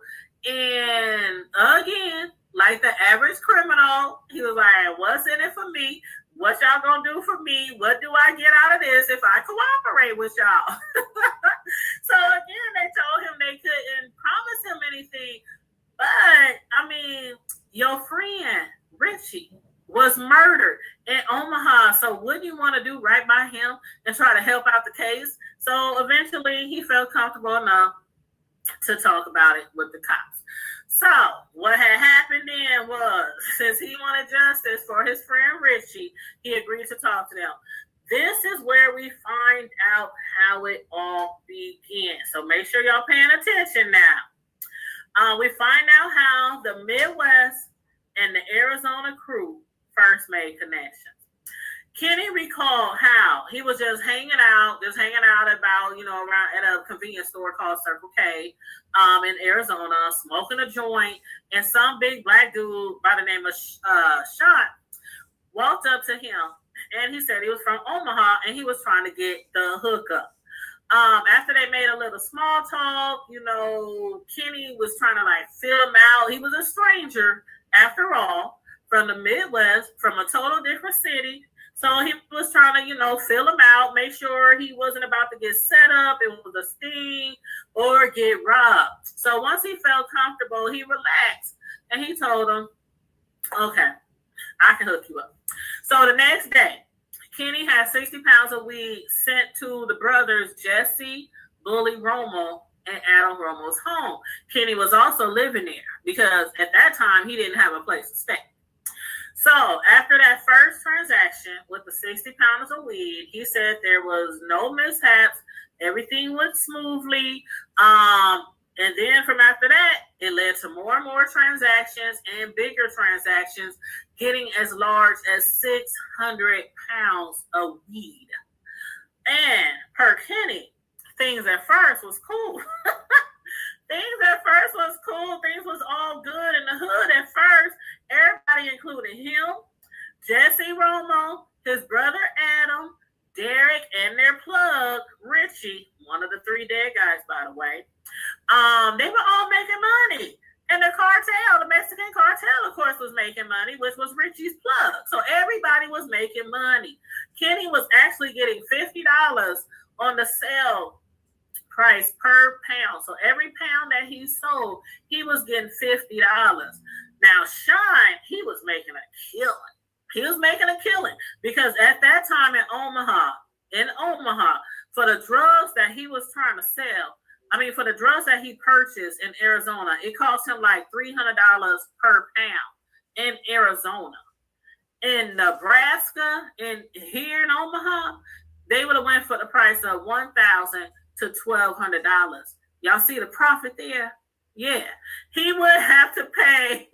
and again, like the average criminal, he was like, what's in it for me? What y'all gonna do for me? What do I get out of this if I cooperate with y'all? So again, they told him they couldn't promise him anything. But, I mean, your friend, Richie, was murdered in Omaha. So wouldn't you want to do right by him and try to help out the case? So eventually he felt comfortable enough to talk about it with the cops. So what had happened then was, since he wanted justice for his friend Richie, he agreed to talk to them. This is where we find out how it all began. So make sure y'all paying attention now. We find out how the Midwest and the Arizona crew first made connections. Kenny recalled how he was just hanging out about, around at a convenience store called Circle K in Arizona, smoking a joint, and some big black dude by the name of Sean walked up to him, and he said he was from Omaha, and he was trying to get the hookup. After they made a little small talk, Kenny was trying to feel him out. He was a stranger, after all, from the Midwest, from a total different city. So he was trying to, fill him out, make sure he wasn't about to get set up, it was a sting, or get robbed. So once he felt comfortable, he relaxed, and he told him, okay, I can hook you up. So the next day, Kenny had 60 pounds of weed sent to the brothers Jesse, Bully Romo, and Adam Romo's home. Kenny was also living there because at that time he didn't have a place to stay. So after that first transaction with the 60 pounds of weed, he said there was no mishaps. Everything went smoothly. And then from after that, it led to more and more transactions and bigger transactions, getting as large as 600 pounds of weed. And per Kenny, things at first was cool. Things was all good in the hood at first. Everybody, including him, Jesse Romo, his brother Adam, Derek, and their plug, Richie, one of the three dead guys, by the way. They were all making money. And the cartel, the Mexican cartel, of course, was making money, which was Richie's plug. So everybody was making money. Kenny was actually getting $50 on the sale price per pound. So every pound that he sold, he was getting $50. Now, Shine, he was making a killing. He was making a killing because at that time in Omaha, for the drugs that he was trying to sell, for the drugs that he purchased in Arizona, it cost him like $300 per pound in Arizona. In Nebraska and here in Omaha, they would have went for the price of $1,000 to $1,200. Y'all see the profit there? Yeah. He would have to pay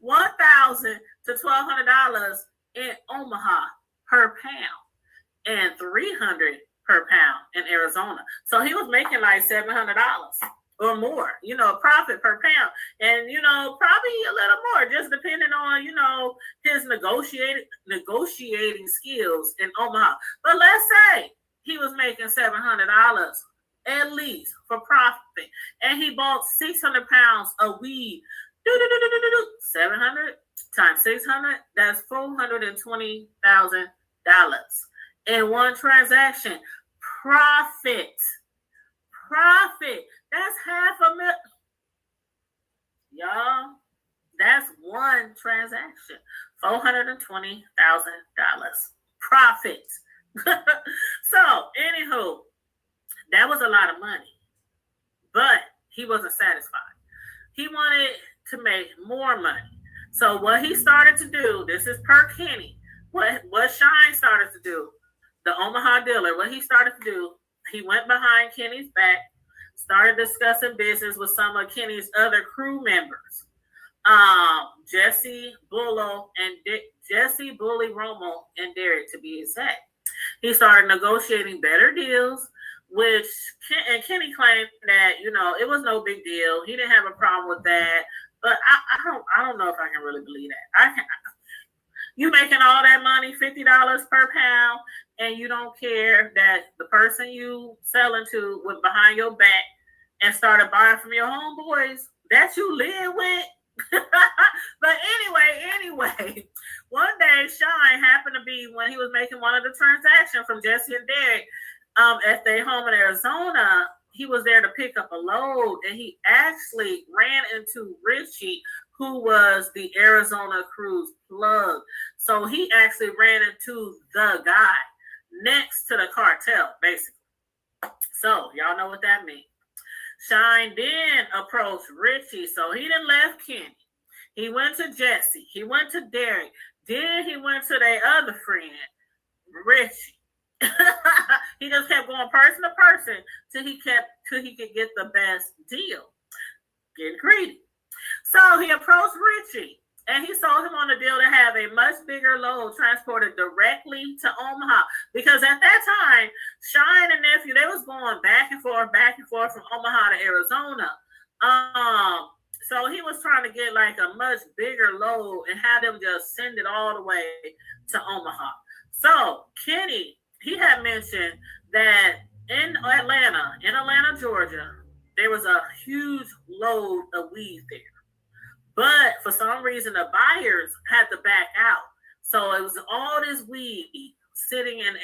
$1,000 to $1,200 in Omaha per pound and $300 per pound in Arizona. So he was making like $700 or more, profit per pound. And, probably a little more, just depending on, his negotiating skills in Omaha. But let's say he was making $700 at least for profit. And he bought 600 pounds of weed. 700 times 600, that's $420,000 in one transaction. Profit. That's $500,000. Y'all, that's one transaction. $420,000 profit. So, anywho, that was a lot of money. But he wasn't satisfied. He wanted to make more money. So what he started to do, this is per Kenny, what Shine started to do, the Omaha dealer, what he started to do, he went behind Kenny's back, started discussing business with some of Kenny's other crew members, Jesse, Bully Romo, and Derek, to be exact. He started negotiating better deals, and Kenny claimed that, it was no big deal. He didn't have a problem with that. But I don't know if I can really believe that. You making all that money, $50 per pound, and you don't care that the person you selling to went behind your back and started buying from your homeboys that you live with. But anyway, one day Shine happened to be when he was making one of the transactions from Jesse and Derek at their home in Arizona. He was there to pick up a load, and he actually ran into Richie, who was the Arizona crew's plug. So he actually ran into the guy next to the cartel, basically. So y'all know what that means. Shine then approached Richie, so he didn't left Kenny. He went to Jesse. He went to Derek. Then he went to their other friend, Richie. He just kept going person to person till he could get the best deal. Getting greedy. So he approached Richie and he sold him on a deal to have a much bigger load transported directly to Omaha. Because at that time, Shine and nephew, they was going back and forth from Omaha to Arizona. So he was trying to get like a much bigger load and have them just send it all the way to Omaha. So Kenny, he had mentioned that in Atlanta, Georgia, there was a huge load of weed there. But for some reason, the buyers had to back out. So it was all this weed sitting in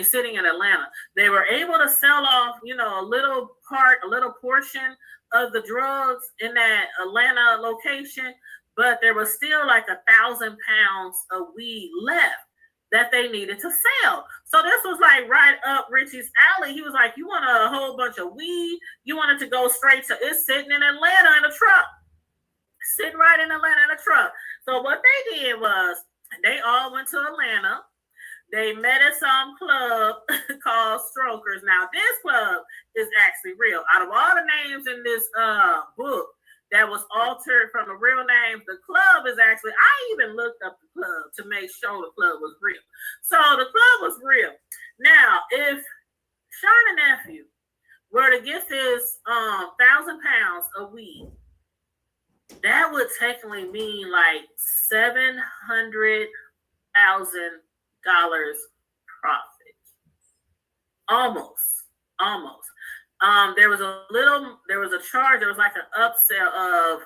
sitting in Atlanta. They were able to sell off, a little portion of the drugs in that Atlanta location, but there was still like 1,000 pounds of weed left that they needed to sell. So this was like right up Richie's alley. He was like, you want a whole bunch of weed? You want it to go straight to, it's sitting in Atlanta in a truck. Sitting right in Atlanta in a truck. So what they did was they all went to Atlanta. They met at some club called Strokers. Now, this club is actually real. Out of all the names in this book that was altered from the real names, the club is actually, I even looked up the club to make sure the club was real. So the club was real. Now, if Sean and nephew were to get this 1,000 pounds of weed, that would technically mean like $700,000 profit. Almost. There was a charge. There was like an upsell of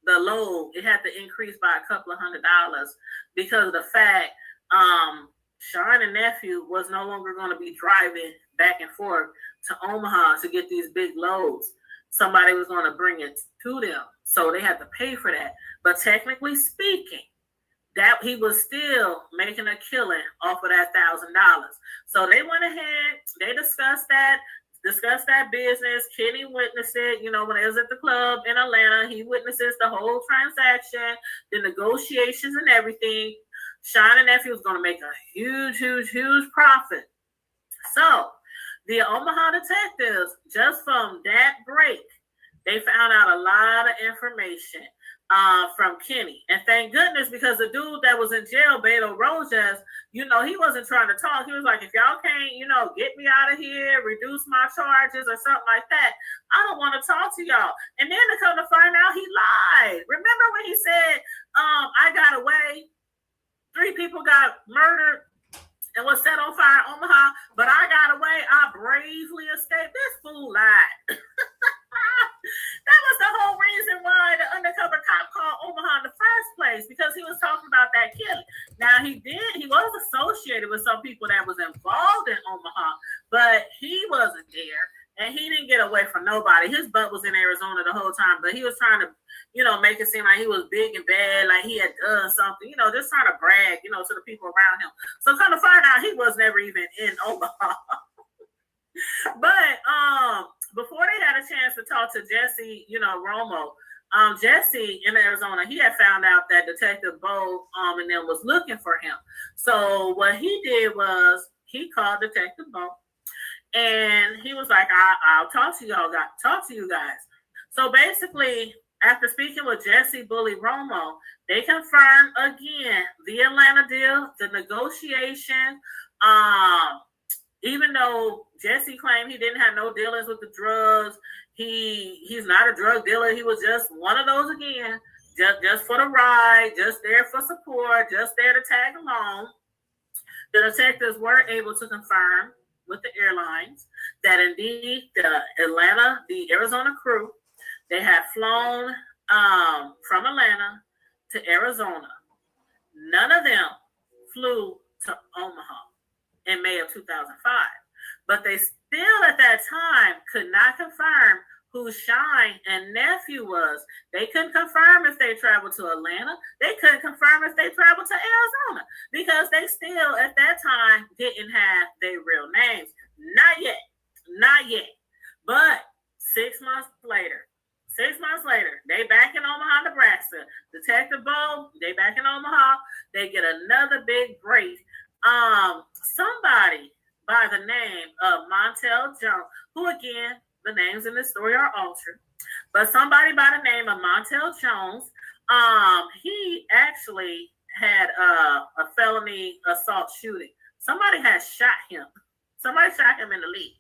the load. It had to increase by a couple of $100 because of the fact Sean and nephew was no longer going to be driving back and forth to Omaha to get these big loads. Somebody was going to bring it to them. So they had to pay for that. But technically speaking, that he was still making a killing off of that $1,000. So they went ahead, they discussed that business. Kenny witnessed it, when they was at the club in Atlanta. He witnesses the whole transaction, the negotiations and everything. Sean and nephew was going to make a huge profit. So the Omaha detectives, just from that break, they found out a lot of information from Kenny. And thank goodness, because the dude that was in jail, Beto Rojas, he wasn't trying to talk. He was like, if y'all can't, get me out of here, reduce my charges or something like that, I don't want to talk to y'all. And then to come to find out, he lied. Remember when he said, I got away, 3 people got murdered and was set on fire in Omaha, but I got away, I bravely escaped. This fool lied. That was the whole reason why the undercover cop called Omaha in the first place, because he was talking about that killing. Now he was associated with some people that was involved in Omaha, but he wasn't there and he didn't get away from nobody. His butt was in Arizona the whole time, but he was trying to, make it seem like he was big and bad, like he had done something, just trying to brag, to the people around him. So come to find out, he was never even in Omaha. But before they had a chance to talk to Jesse, Romo, Jesse in Arizona, he had found out that Detective Bo and them was looking for him. So what he did was he called Detective Bo and he was like, I'll talk to you guys. So basically, after speaking with Jesse Bully Romo, they confirmed again the Atlanta deal, the negotiation. Even though Jesse claimed he didn't have no dealings with the drugs, he's not a drug dealer. He was just one of those again, just for the ride, just there for support, just there to tag along. The detectives were able to confirm with the airlines that indeed the Arizona crew, they had flown from Atlanta to Arizona. None of them flew to Omaha in May of 2005. But they still at that time could not confirm who Shine and nephew was. They couldn't confirm if they traveled to Atlanta. They couldn't confirm if they traveled to Arizona because they still at that time didn't have their real names. Not yet. But 6 months later, 6 months later, they back in Omaha, Nebraska. Detective Bo, they back in Omaha. They get another big break. Somebody by the name of Montel Jones, who again, the names in this story are altered, but somebody by the name of Montel Jones, he actually had a felony assault shooting. Somebody has shot him. Somebody shot him in the leg.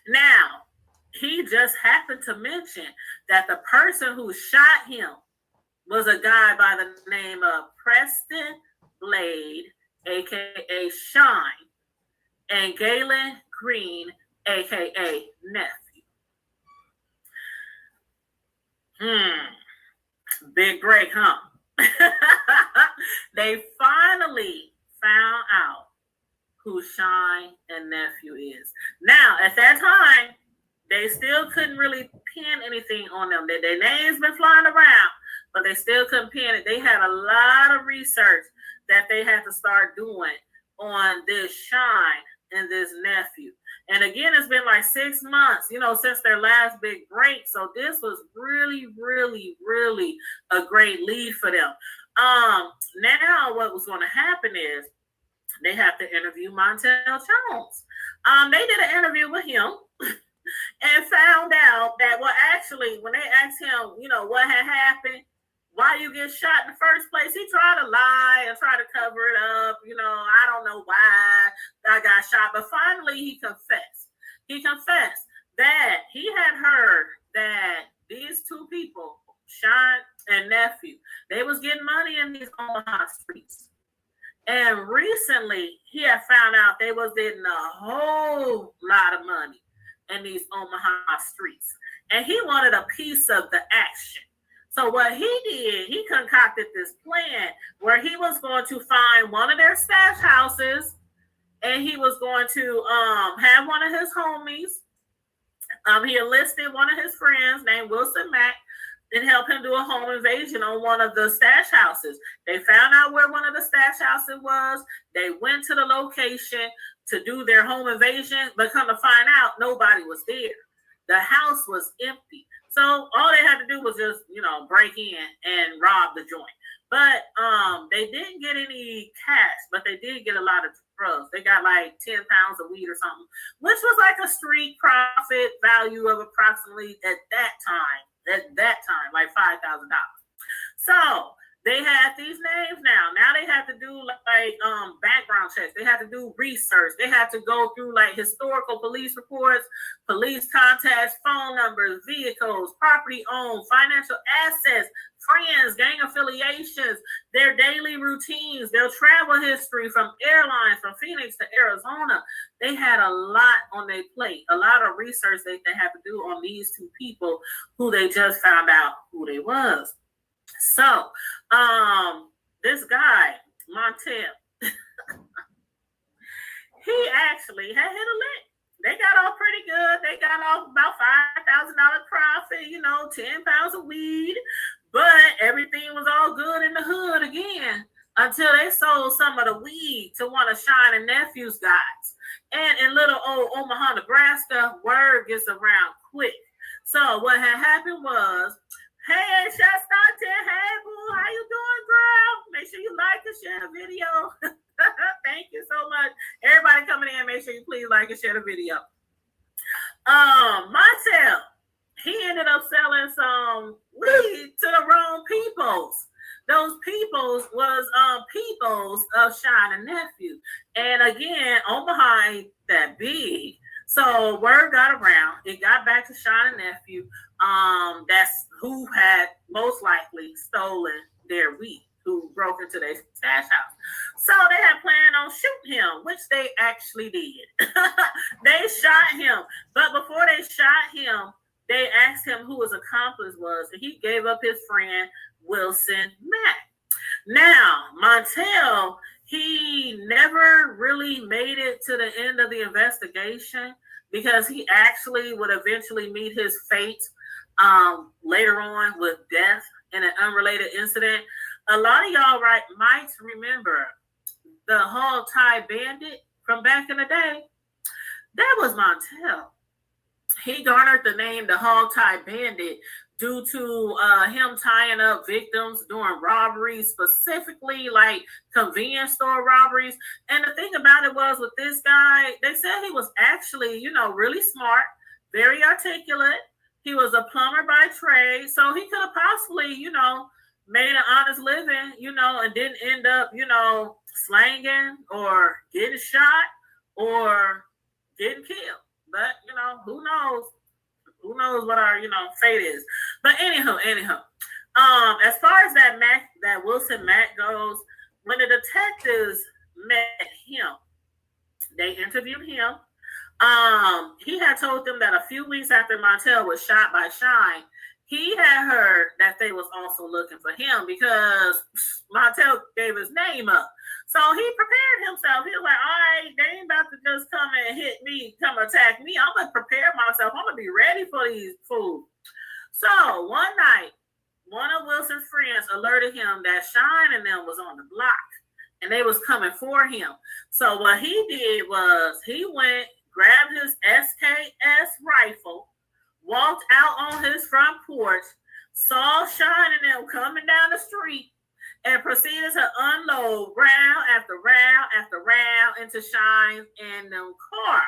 Now, he just happened to mention that the person who shot him was a guy by the name of Preston Blade, aka Shine, and Galen Green, aka Nephew. Big break, huh? They finally found out who Shine and Nephew is. Now, at that time, they still couldn't really pin anything on them. Their names been flying around, but they still couldn't pin it. They had a lot of research that they had to start doing on this Shine and this Nephew. And again, it's been like 6 months, since their last big break. So this was really, really, really a great lead for them. Now what was going to happen is they have to interview Montel Jones. They did an interview with him and found out that, well, actually, when they asked him, what had happened, why you get shot in the first place, he tried to lie and try to cover it up. I don't know why I got shot. But finally, he confessed. He confessed that he had heard that these two people, Shine and Nephew, they was getting money in these Omaha streets. And recently, he had found out they was getting a whole lot of money in these Omaha streets. And he wanted a piece of the action. So what he did, he concocted this plan where he was going to find one of their stash houses, and he was going to have one of his homies. He enlisted one of his friends named Wilson Mack and help him do a home invasion on one of the stash houses. They found out where one of the stash houses was. They went to the location to do their home invasion, but come to find out, nobody was there. The house was empty. So all they had to do was just, break in and rob the joint. But they didn't get any cash, but they did get a lot of drugs. They got like 10 pounds of weed or something, which was like a street profit value of approximately at that time, like $5,000. So they had these names now. Now they have to do like background checks. They have to do research. They have to go through like historical police reports, police contacts, phone numbers, vehicles, property owned, financial assets, friends, gang affiliations, their daily routines, their travel history from airlines from Phoenix to Arizona. They had a lot on their plate, a lot of research that they had to do on these two people who they just found out who they was. So, this guy, Montel, he actually had hit a lick. They got off pretty good. They got off about $5,000 profit, 10 pounds of weed, but everything was all good in the hood again until they sold some of the weed to one of Shine and Nephew's guys. And in little old Omaha, Nebraska, word gets around quick. So what had happened was, hey, Shasta, hey, boo, how you doing, girl? Make sure you like and share the video. Thank you so much. Everybody coming in, make sure you please like and share the video. Montel, he ended up selling some weed to the wrong peoples. Those peoples was peoples of Shine and Nephew. And again, Omaha ain't that big. So word got around. It got back to Shine and Nephew. That's who had most likely stolen their weed, who broke into their stash house. So they had planned on shooting him, which they actually did. They shot him. But before they shot him, they asked him who his accomplice was, and he gave up his friend, Wilson Mack. Now, Montel, he never really made it to the end of the investigation because he actually would eventually meet his fate later on with death in an unrelated incident. A lot of y'all might remember the Hog Tie Bandit from back in the day. That was Montel. he garnered the name the Hog Tie Bandit due to him tying up victims during robberies, specifically like convenience store robberies. And the thing about it was with this guy, they said he was actually, really smart, very articulate. He was a plumber by trade, so he could have possibly, made an honest living, and didn't end up, slanging or getting shot or getting killed. But, who knows? Who knows what our, fate is. But anyhow, as far as that Wilson Mack goes, when the detectives met him, they interviewed him. He had told them that a few weeks after Montel was shot by Shine, he had heard that they was also looking for him because Montel gave his name up. So he prepared himself. He was like, all right, they ain't about to just come and hit me, come attack me. I'm going to prepare myself. I'm going to be ready for these fools. So one night, one of Wilson's friends alerted him that Shine and them was on the block and they was coming for him. So what he did was he went, grabbed his SKS rifle, walked out on his front porch, saw Shine and them coming down the street, and proceeded to unload round after round after round into Shine and them car.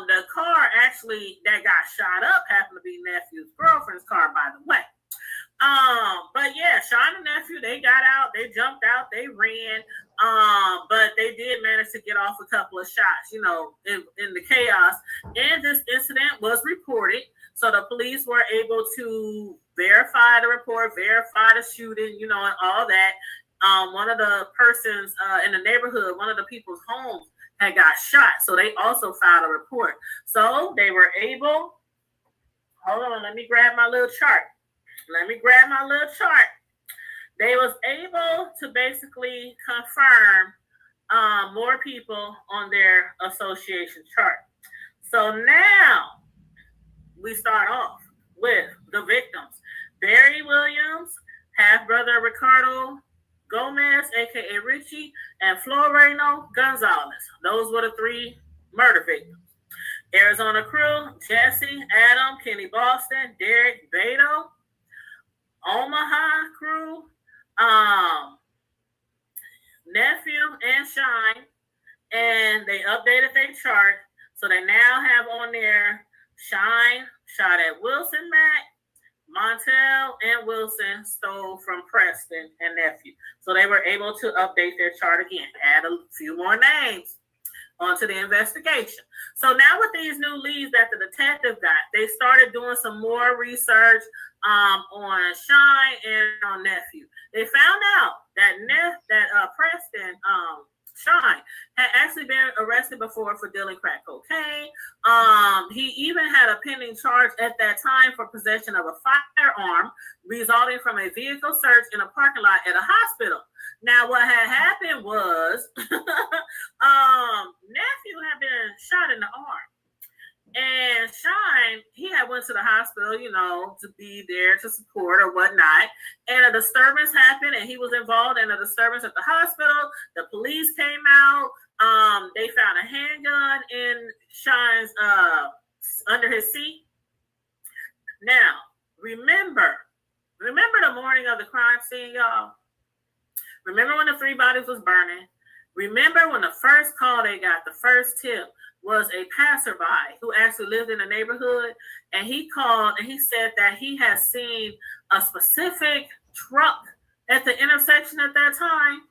The car actually that got shot up happened to be nephew's girlfriend's car, by the way. But yeah, Shine and nephew, they got out, they jumped out, they ran. But they did manage to get off a couple of shots, in the chaos. And this incident was reported. So the police were able to verify the report, verify the shooting, and all that. One of the persons in the neighborhood, one of the people's homes had got shot. So they also filed a report. So they were able, hold on, let me grab my little chart. They was able to basically confirm more people on their association chart. So now we start off with the victims. Barry Williams, half-brother Ricardo Gomez, a.k.a. Richie, and Floreno Gonzalez. Those were the three murder victims. Arizona crew, Jesse, Adam, Kenny Boston, Derek Beto. Omaha crew, nephew and Shine, and they updated their chart. So they now have on there Shine shot at Wilson Mack, Montel and Wilson stole from Preston and nephew. So they were able to update their chart again, add a few more names onto the investigation. So now with these new leads that the detective got, they started doing some more research on Shine and on nephew. They found out that Preston Shine had actually been arrested before for dealing crack cocaine. He even had a pending charge at that time for possession of a firearm resulting from a vehicle search in a parking lot at a hospital. Now, what had happened was nephew had been shot in the arm. And Shine, he had went to the hospital, to be there to support or whatnot. And a disturbance happened, and he was involved in a disturbance at the hospital. The police came out. They found a handgun in Shine's under his seat. Now, remember the morning of the crime scene, y'all. Remember when the 3 bodies was burning? Remember when the first call they got, the first tip, was a passerby who actually lived in the neighborhood, and he called and he said that he had seen a specific truck at the intersection at that time.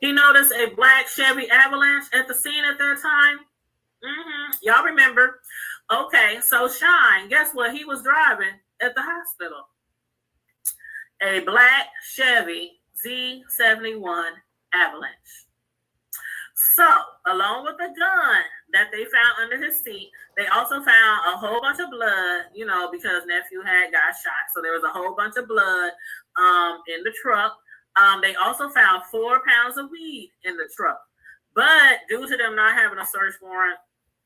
He noticed a black Chevy Avalanche at the scene at that time. Y'all remember? Okay, so Shine, guess what he was driving at the hospital? A black Chevy Z71 Avalanche. So, along with the gun that they found under his seat, they also found a whole bunch of blood, because nephew had got shot. So there was a whole bunch of blood in the truck. They also found 4 pounds of weed in the truck. But due to them not having a search warrant,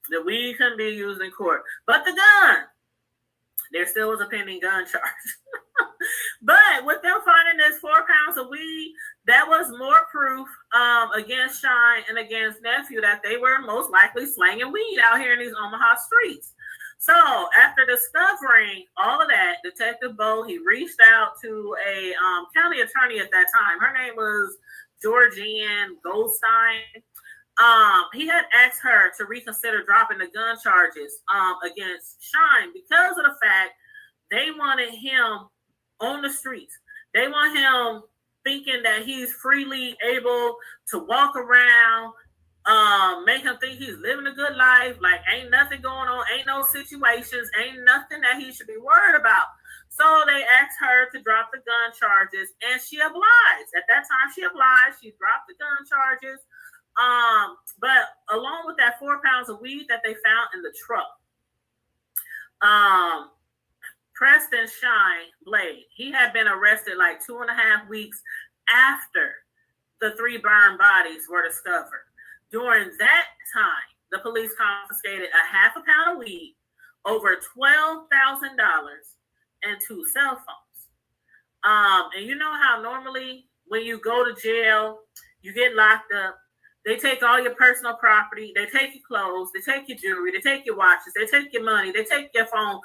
the weed couldn't be used in court. But the gun, there still was a pending gun charge. But with them finding this 4 pounds of weed, that was more proof against Shine and against Nephew that they were most likely slanging weed out here in these Omaha streets. So after discovering all of that, Detective Bo, he reached out to a county attorney at that time. Her name was Georgianne Goldstein. He had asked her to reconsider dropping the gun charges against Shine because of the fact they wanted him on the streets. They want him thinking that he's freely able to walk around, make him think he's living a good life, like ain't nothing going on, ain't no situations, ain't nothing that he should be worried about. So they asked her to drop the gun charges, and she obliged. At that time, she obliged. She dropped the gun charges. But along with that 4 pounds of weed that they found in the truck, Preston Shine Blade, he had been arrested like 2.5 weeks after the 3 burned bodies were discovered. During that time, the police confiscated a half a pound of weed, over $12,000, and 2 cell phones. And you know how normally when you go to jail, you get locked up, they take all your personal property, they take your clothes, they take your jewelry, they take your watches, they take your money, they take your phone,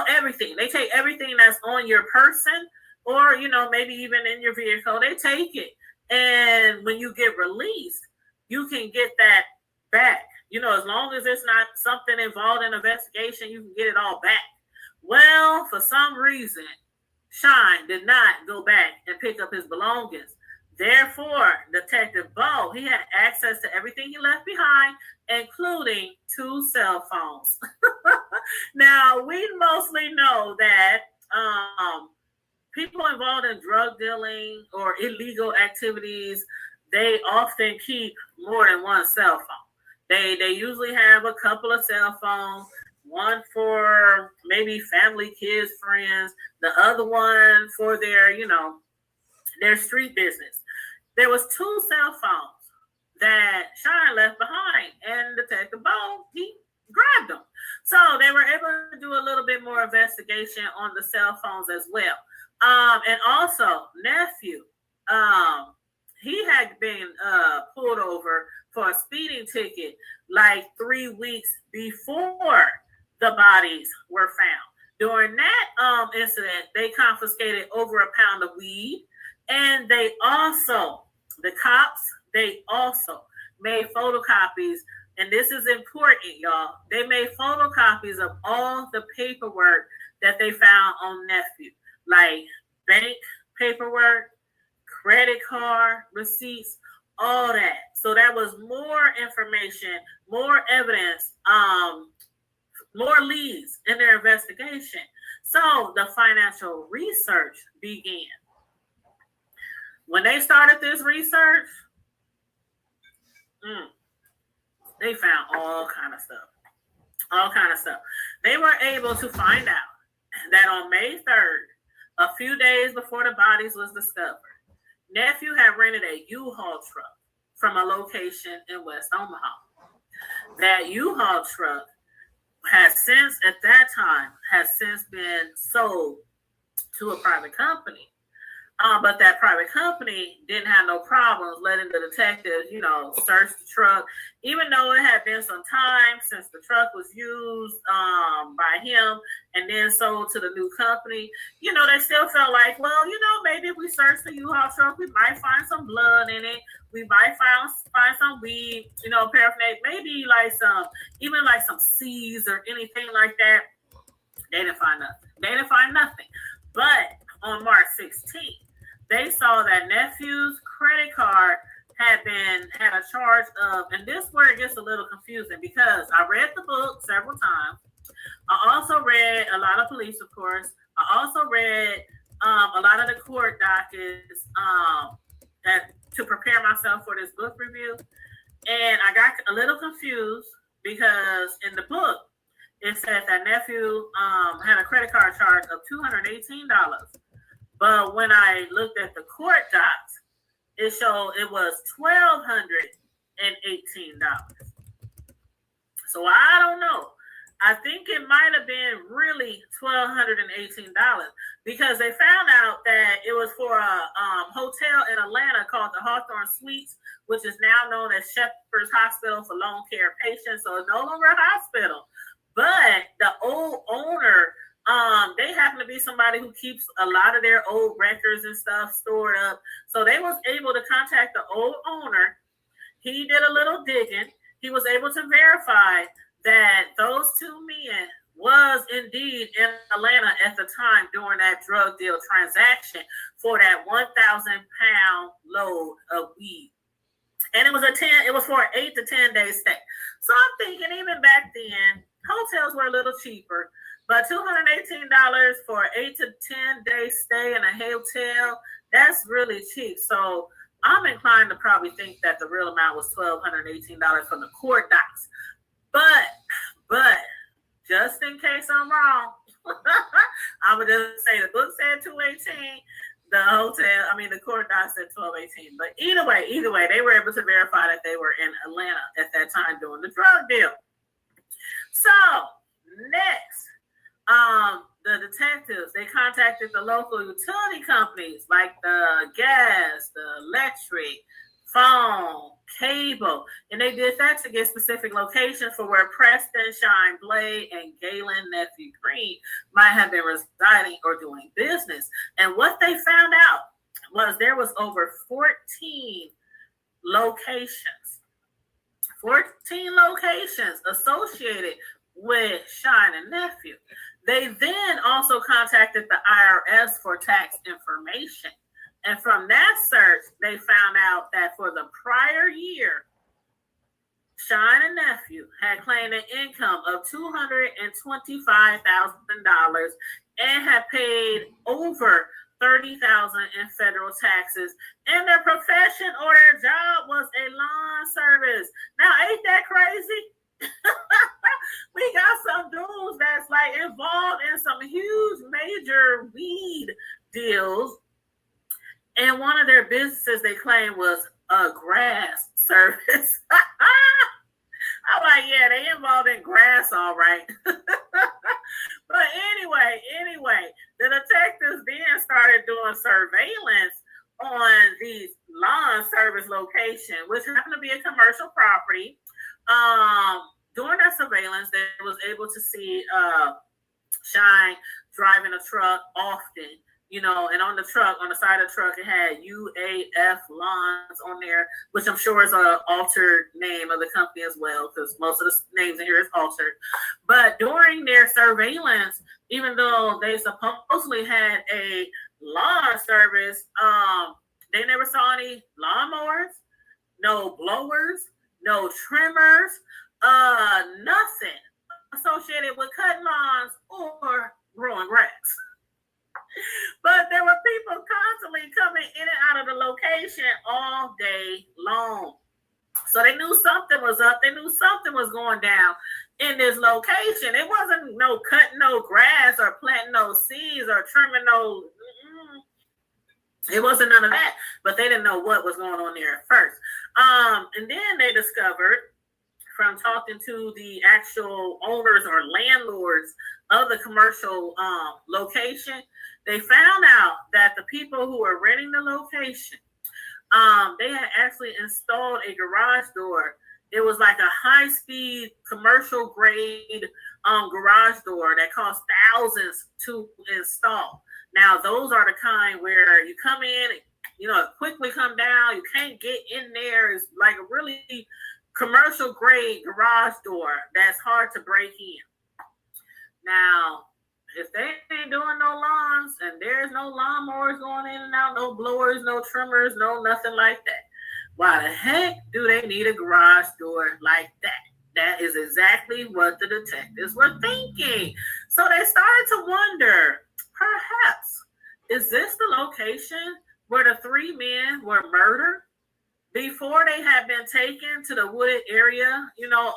everything. They take everything that's on your person or, maybe even in your vehicle, they take it. And when you get released, you can get that back. As long as it's not something involved in investigation, you can get it all back. Well, for some reason, Shine did not go back and pick up his belongings. Therefore, Detective Bo, he had access to everything he left behind, including 2 cell phones. Now, we mostly know that people involved in drug dealing or illegal activities, they often keep more than 1 cell phone. They usually have a couple of cell phones, one for maybe family, kids, friends, the other one for their, their street business. There was 2 cell phones that Shine left behind, and Detective Bo, he grabbed them. So they were able to do a little bit more investigation on the cell phones as well. And also, Nephew, he had been pulled over for a speeding ticket like 3 weeks before the bodies were found. During that incident, they confiscated over a pound of weed. And the cops made photocopies, and this is important, y'all. They made photocopies of all the paperwork that they found on Nephew, like bank paperwork, credit card receipts, all that. So that was more information, more evidence, more leads in their investigation. So the financial research began. When they started this research, they found all kind of stuff. They were able to find out that on May 3rd, a few days before the bodies was discovered, Nephew had rented a U-Haul truck from a location in West Omaha. That U-Haul truck has since been sold to a private company. But that private company didn't have no problems letting the detectives, search the truck, even though it had been some time since the truck was used by him and then sold to the new company. They still felt like, well, maybe if we search the U-Haul truck, we might find some blood in it. We might find some weed, paraphernalia, maybe like some seeds or anything like that. They didn't find nothing. But on March 16th, they saw that Nephew's credit card had a charge of, and this is where it gets a little confusing because I read the book several times. I also read a lot of police reports. I also read a lot of the court dockets to prepare myself for this book review. And I got a little confused because in the book, it said that Nephew had a credit card charge of $218. But when I looked at the court docs, it showed it was $1,218. So I don't know. I think it might have been really $1,218 because they found out that it was for a hotel in Atlanta called the Hawthorne Suites, which is now known as Shepherd's Hospital for Long Care Patients. So it's no longer a hospital. But the old owner, they happen to be somebody who keeps a lot of their old records and stuff stored up. So they was able to contact the old owner. He did a little digging. He was able to verify that those two men was indeed in Atlanta at the time during that drug deal transaction for that 1,000-pound load of weed. And it was for an 8 to 10 day stay. So I'm thinking even back then, hotels were a little cheaper, but $218 for an 8 to 10 day stay in a hotel, that's really cheap. So I'm inclined to probably think that the real amount was $1,218 from the court docs. But just in case I'm wrong, I would just say the book said 218, the court docs said 1218. But either way, they were able to verify that they were in Atlanta at that time doing the drug deal. So next, the detectives, they contacted the local utility companies like the gas, the electric, phone, cable, and they did that to get specific locations for where Preston, Shine Blade, and Galen Nephew Green might have been residing or doing business. And what they found out was there was over 14 locations associated with Shine and Nephew. They then also contacted the IRS for tax information. And from that search, they found out that for the prior year, Shine and Nephew had claimed an income of $225,000 and had paid over $30,000 in federal taxes. And their profession or their job was a lawn service. Now, ain't that crazy? We got some dudes that's like involved in some huge major weed deals. And one of their businesses they claimed was a grass service. I'm like, yeah, they involved in grass, all right. But anyway, the detectives then started doing surveillance on these lawn service location, which happened to be a commercial property. During that surveillance, they was able to see Shine driving a truck often, and on the side of the truck, it had UAF Lawns on there, which I'm sure is an altered name of the company as well, because most of the names in here is altered. But during their surveillance, even though they supposedly had a lawn service, they never saw any lawnmowers, no blowers, no trimmers, nothing associated with cutting lawns or growing grass. But there were people constantly coming in and out of the location all day long. So they knew something was up. They knew something was going down in this location. It wasn't no cutting no grass or planting no seeds or trimming no. It wasn't none of that. But they didn't know what was going on there at first. And then they discovered, from talking to the actual owners or landlords of the commercial location, they found out that the people who were renting the location, they had actually installed a garage door. It was like a high-speed commercial grade garage door that cost thousands to install. Now, those are the kind where you come in, quickly come down. You can't get in there. It's like a really commercial grade garage door that's hard to break in. Now, if they ain't doing no lawns and there's no lawnmowers going in and out, no blowers, no trimmers, no nothing like that, why the heck do they need a garage door like that? That is exactly what the detectives were thinking. So they started to wonder, perhaps, is this the location where the three men were murdered before they had been taken to the wooded area,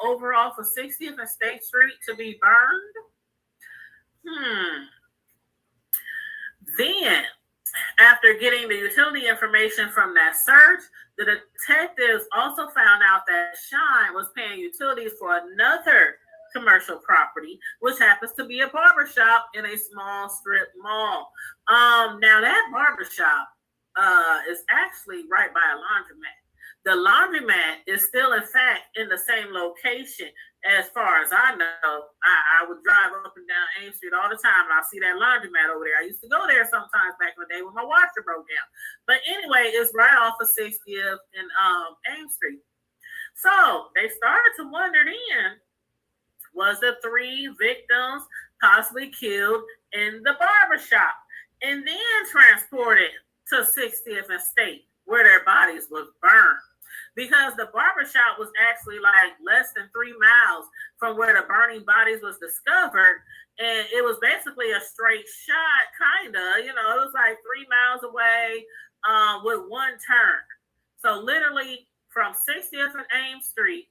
over off of 60th and State Street to be burned? Then, after getting the utility information from that search, the detectives also found out that Shine was paying utilities for another commercial property, which happens to be a barbershop in a small strip mall. Now that barbershop is actually right by a laundromat. The laundromat is still, in fact, in the same location. As far as I know, I would drive up and down Ames Street all the time, and I'll see that laundromat over there. I used to go there sometimes back in the day when my washer broke down. But anyway, it's right off of 60th and Ames Street. So they started to wonder then, was the 3 victims possibly killed in the barbershop and then transported to 60th and State, where their bodies was burned? Because the barbershop was actually like less than 3 miles from where the burning bodies was discovered. And it was basically a straight shot, kind of, it was like 3 miles away with one turn. So literally from 60th and Ames Street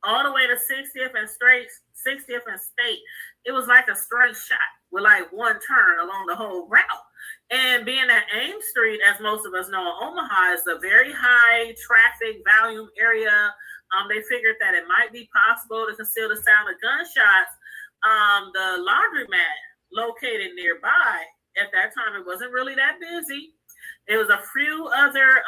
all the way to 60th and State, it was like a straight shot with like one turn along the whole route. And being that Ames Street, as most of us know, Omaha is a very high traffic volume area. They figured that it might be possible to conceal the sound of gunshots. The laundromat located nearby, at that time, it wasn't really that busy. There was a few other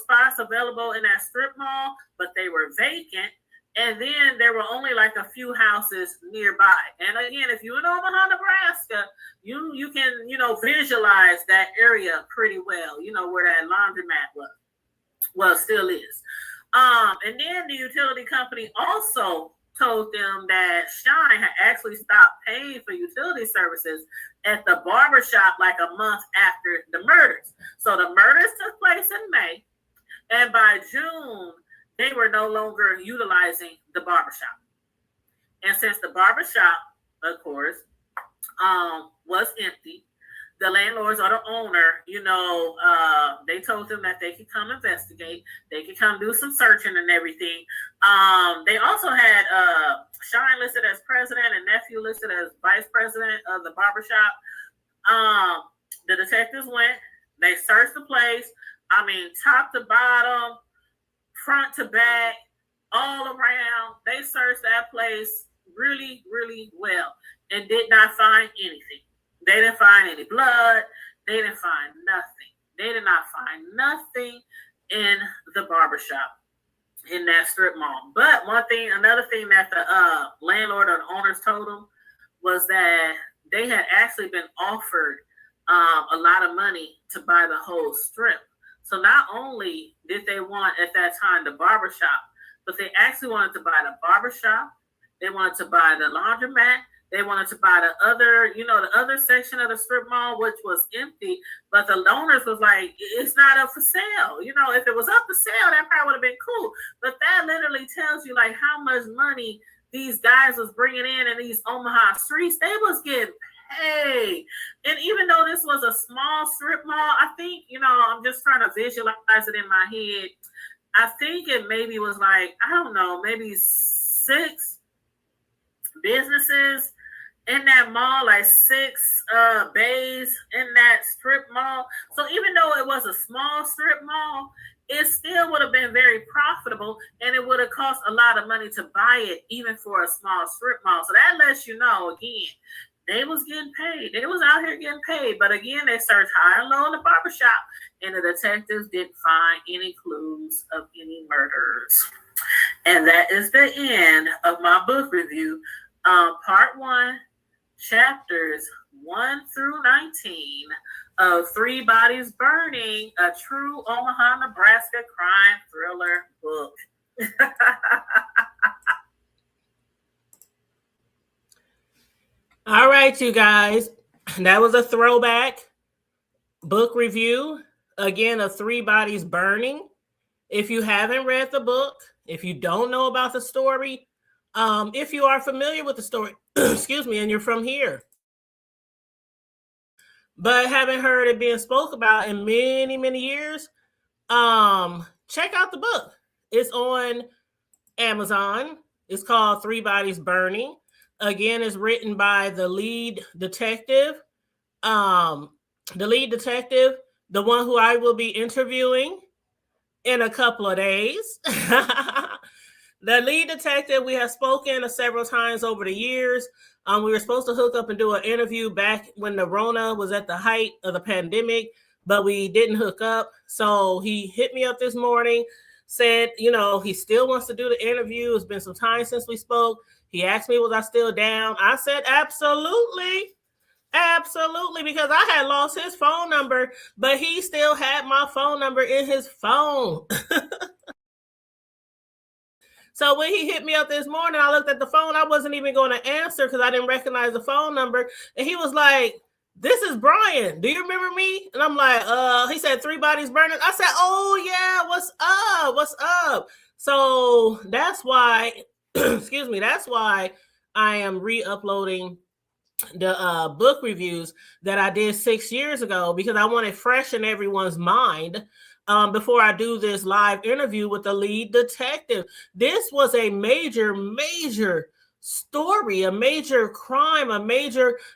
spots available in that strip mall, but they were vacant. And then there were only like a few houses nearby. And again, if you're in Omaha, Nebraska, you can, visualize that area pretty well, where that laundromat was. Well, still is. And then the utility company also told them that Shine had actually stopped paying for utility services at the barbershop like a month after the murders. So the murders took place in May. And by June, they were no longer utilizing the barbershop. And since the barbershop, of course, was empty, the landlords or the owner, they told them that they could come investigate. They could come do some searching and everything. They also had Shine listed as president and nephew listed as vice president of the barbershop. The detectives went. They searched the place. Top to bottom, front to back, all around. They searched that place really, really well and did not find anything. They didn't find any blood. They didn't find nothing. They did not find nothing in the barbershop in that strip mall. But another thing that the landlord or the owners told them was that they had actually been offered a lot of money to buy the whole strip. So not only did they want at that time the barbershop, but they actually wanted to buy the barbershop. They wanted to buy the laundromat. They wanted to buy the other, the other section of the strip mall, which was empty. But the owners was like, it's not up for sale. If it was up for sale, that probably would have been cool. But that literally tells you like how much money these guys was bringing in these Omaha streets. They was getting paid. And even though this was a small strip mall, I think, I'm just trying to visualize it in my head. I think it maybe was like, I don't know, maybe 6 businesses in that mall, like 6 bays in that strip mall. So even though it was a small strip mall, it still would have been very profitable, and it would have cost a lot of money to buy it, even for a small strip mall. So that lets you know, again, they was getting paid. They was out here getting paid. But again, they searched high and low in the barbershop, and the detectives didn't find any clues of any murders. And that is the end of my book review. Part 1, chapters 1 through 19 of 3 Bodies Burning, a true Omaha, Nebraska crime thriller book. All right, you guys. That was a throwback book review. Again, of 3 Bodies Burning. If you haven't read the book, if you don't know about the story, if you are familiar with the story, excuse me, and you're from here, but haven't heard it being spoke about in many, many years, check out the book. It's on Amazon. It's called 3 Bodies Burning. Again, it's written by the lead detective. The one who I will be interviewing in a couple of days. The lead detective, we have spoken several times over the years. We were supposed to hook up and do an interview back when the Rona was at the height of the pandemic, but we didn't hook up. So he hit me up this morning, said, he still wants to do the interview. It's been some time since we spoke. He asked me, was I still down? I said, absolutely. Absolutely, because I had lost his phone number, but he still had my phone number in his phone. So when he hit me up this morning, I looked at the phone. I wasn't even going to answer because I didn't recognize the phone number. And he was like, this is Brian. Do you remember me? And I'm like, he said 3 bodies burning. I said, oh yeah, what's up? What's up? So that's why, excuse me, that's why I am re-uploading the book reviews that I did 6 years ago, because I want it fresh in everyone's mind. Before I do this live interview with the lead detective. This was a major story, a major crime,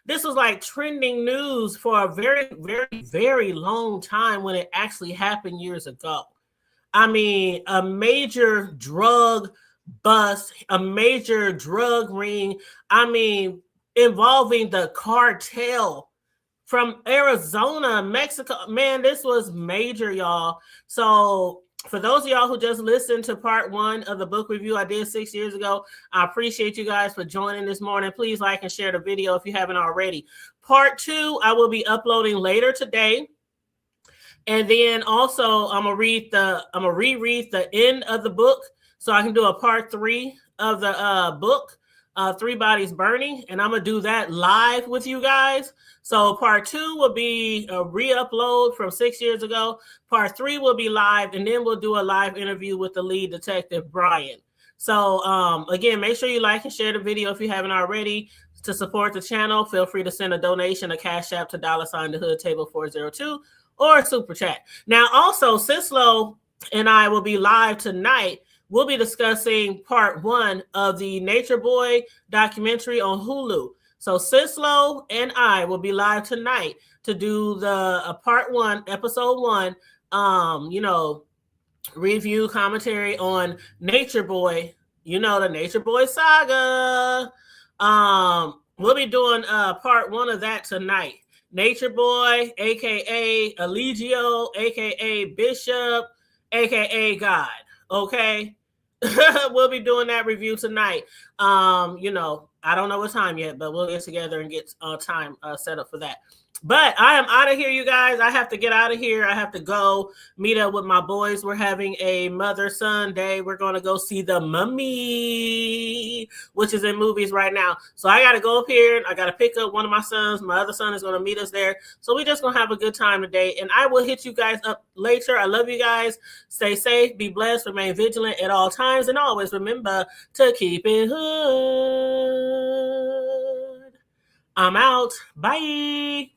this was like trending news for a very, very, very long time when it actually happened years ago. I mean, a major drug bust, a major drug ring, involving the cartel from Arizona, Mexico. Man, this was major, y'all. So for those of y'all who just listened to part 1 of the book review I did 6 years ago, I appreciate you guys for joining this morning. Please like and share the video if you haven't already. Part 2, I will be uploading later today. And then also I'm gonna reread the end of the book so I can do a part 3 of the book. 3 bodies burning, and I'm gonna do that live with you guys. So part 2 will be a re-upload from 6 years ago. Part 3 will be live, and then we'll do a live interview with the lead detective, Brian. So again, make sure you like and share the video if you haven't already. To support the channel, feel free to send a donation, a cash app to $the Hood Table 402 or a super chat. Now also, Sislo and I will be live tonight. We'll be discussing part 1 of the Nature Boy documentary on Hulu. So Sislo and I will be live tonight to do the part 1, episode 1, review commentary on Nature Boy, the Nature Boy saga. We'll be doing part 1 of that tonight. Nature Boy, aka Eligio, aka Bishop, aka God. Okay. We'll be doing that review tonight. I don't know what time yet, but we'll get together and get time set up for that. But I am out of here, you guys. I have to get out of here. I have to go meet up with my boys. We're having a mother-son day. We're going to go see The Mummy, which is in movies right now. So I got to go up here, and I got to pick up one of my sons. My other son is going to meet us there. So we're just going to have a good time today. And I will hit you guys up later. I love you guys. Stay safe. Be blessed. Remain vigilant at all times. And always remember to keep it hood. I'm out. Bye.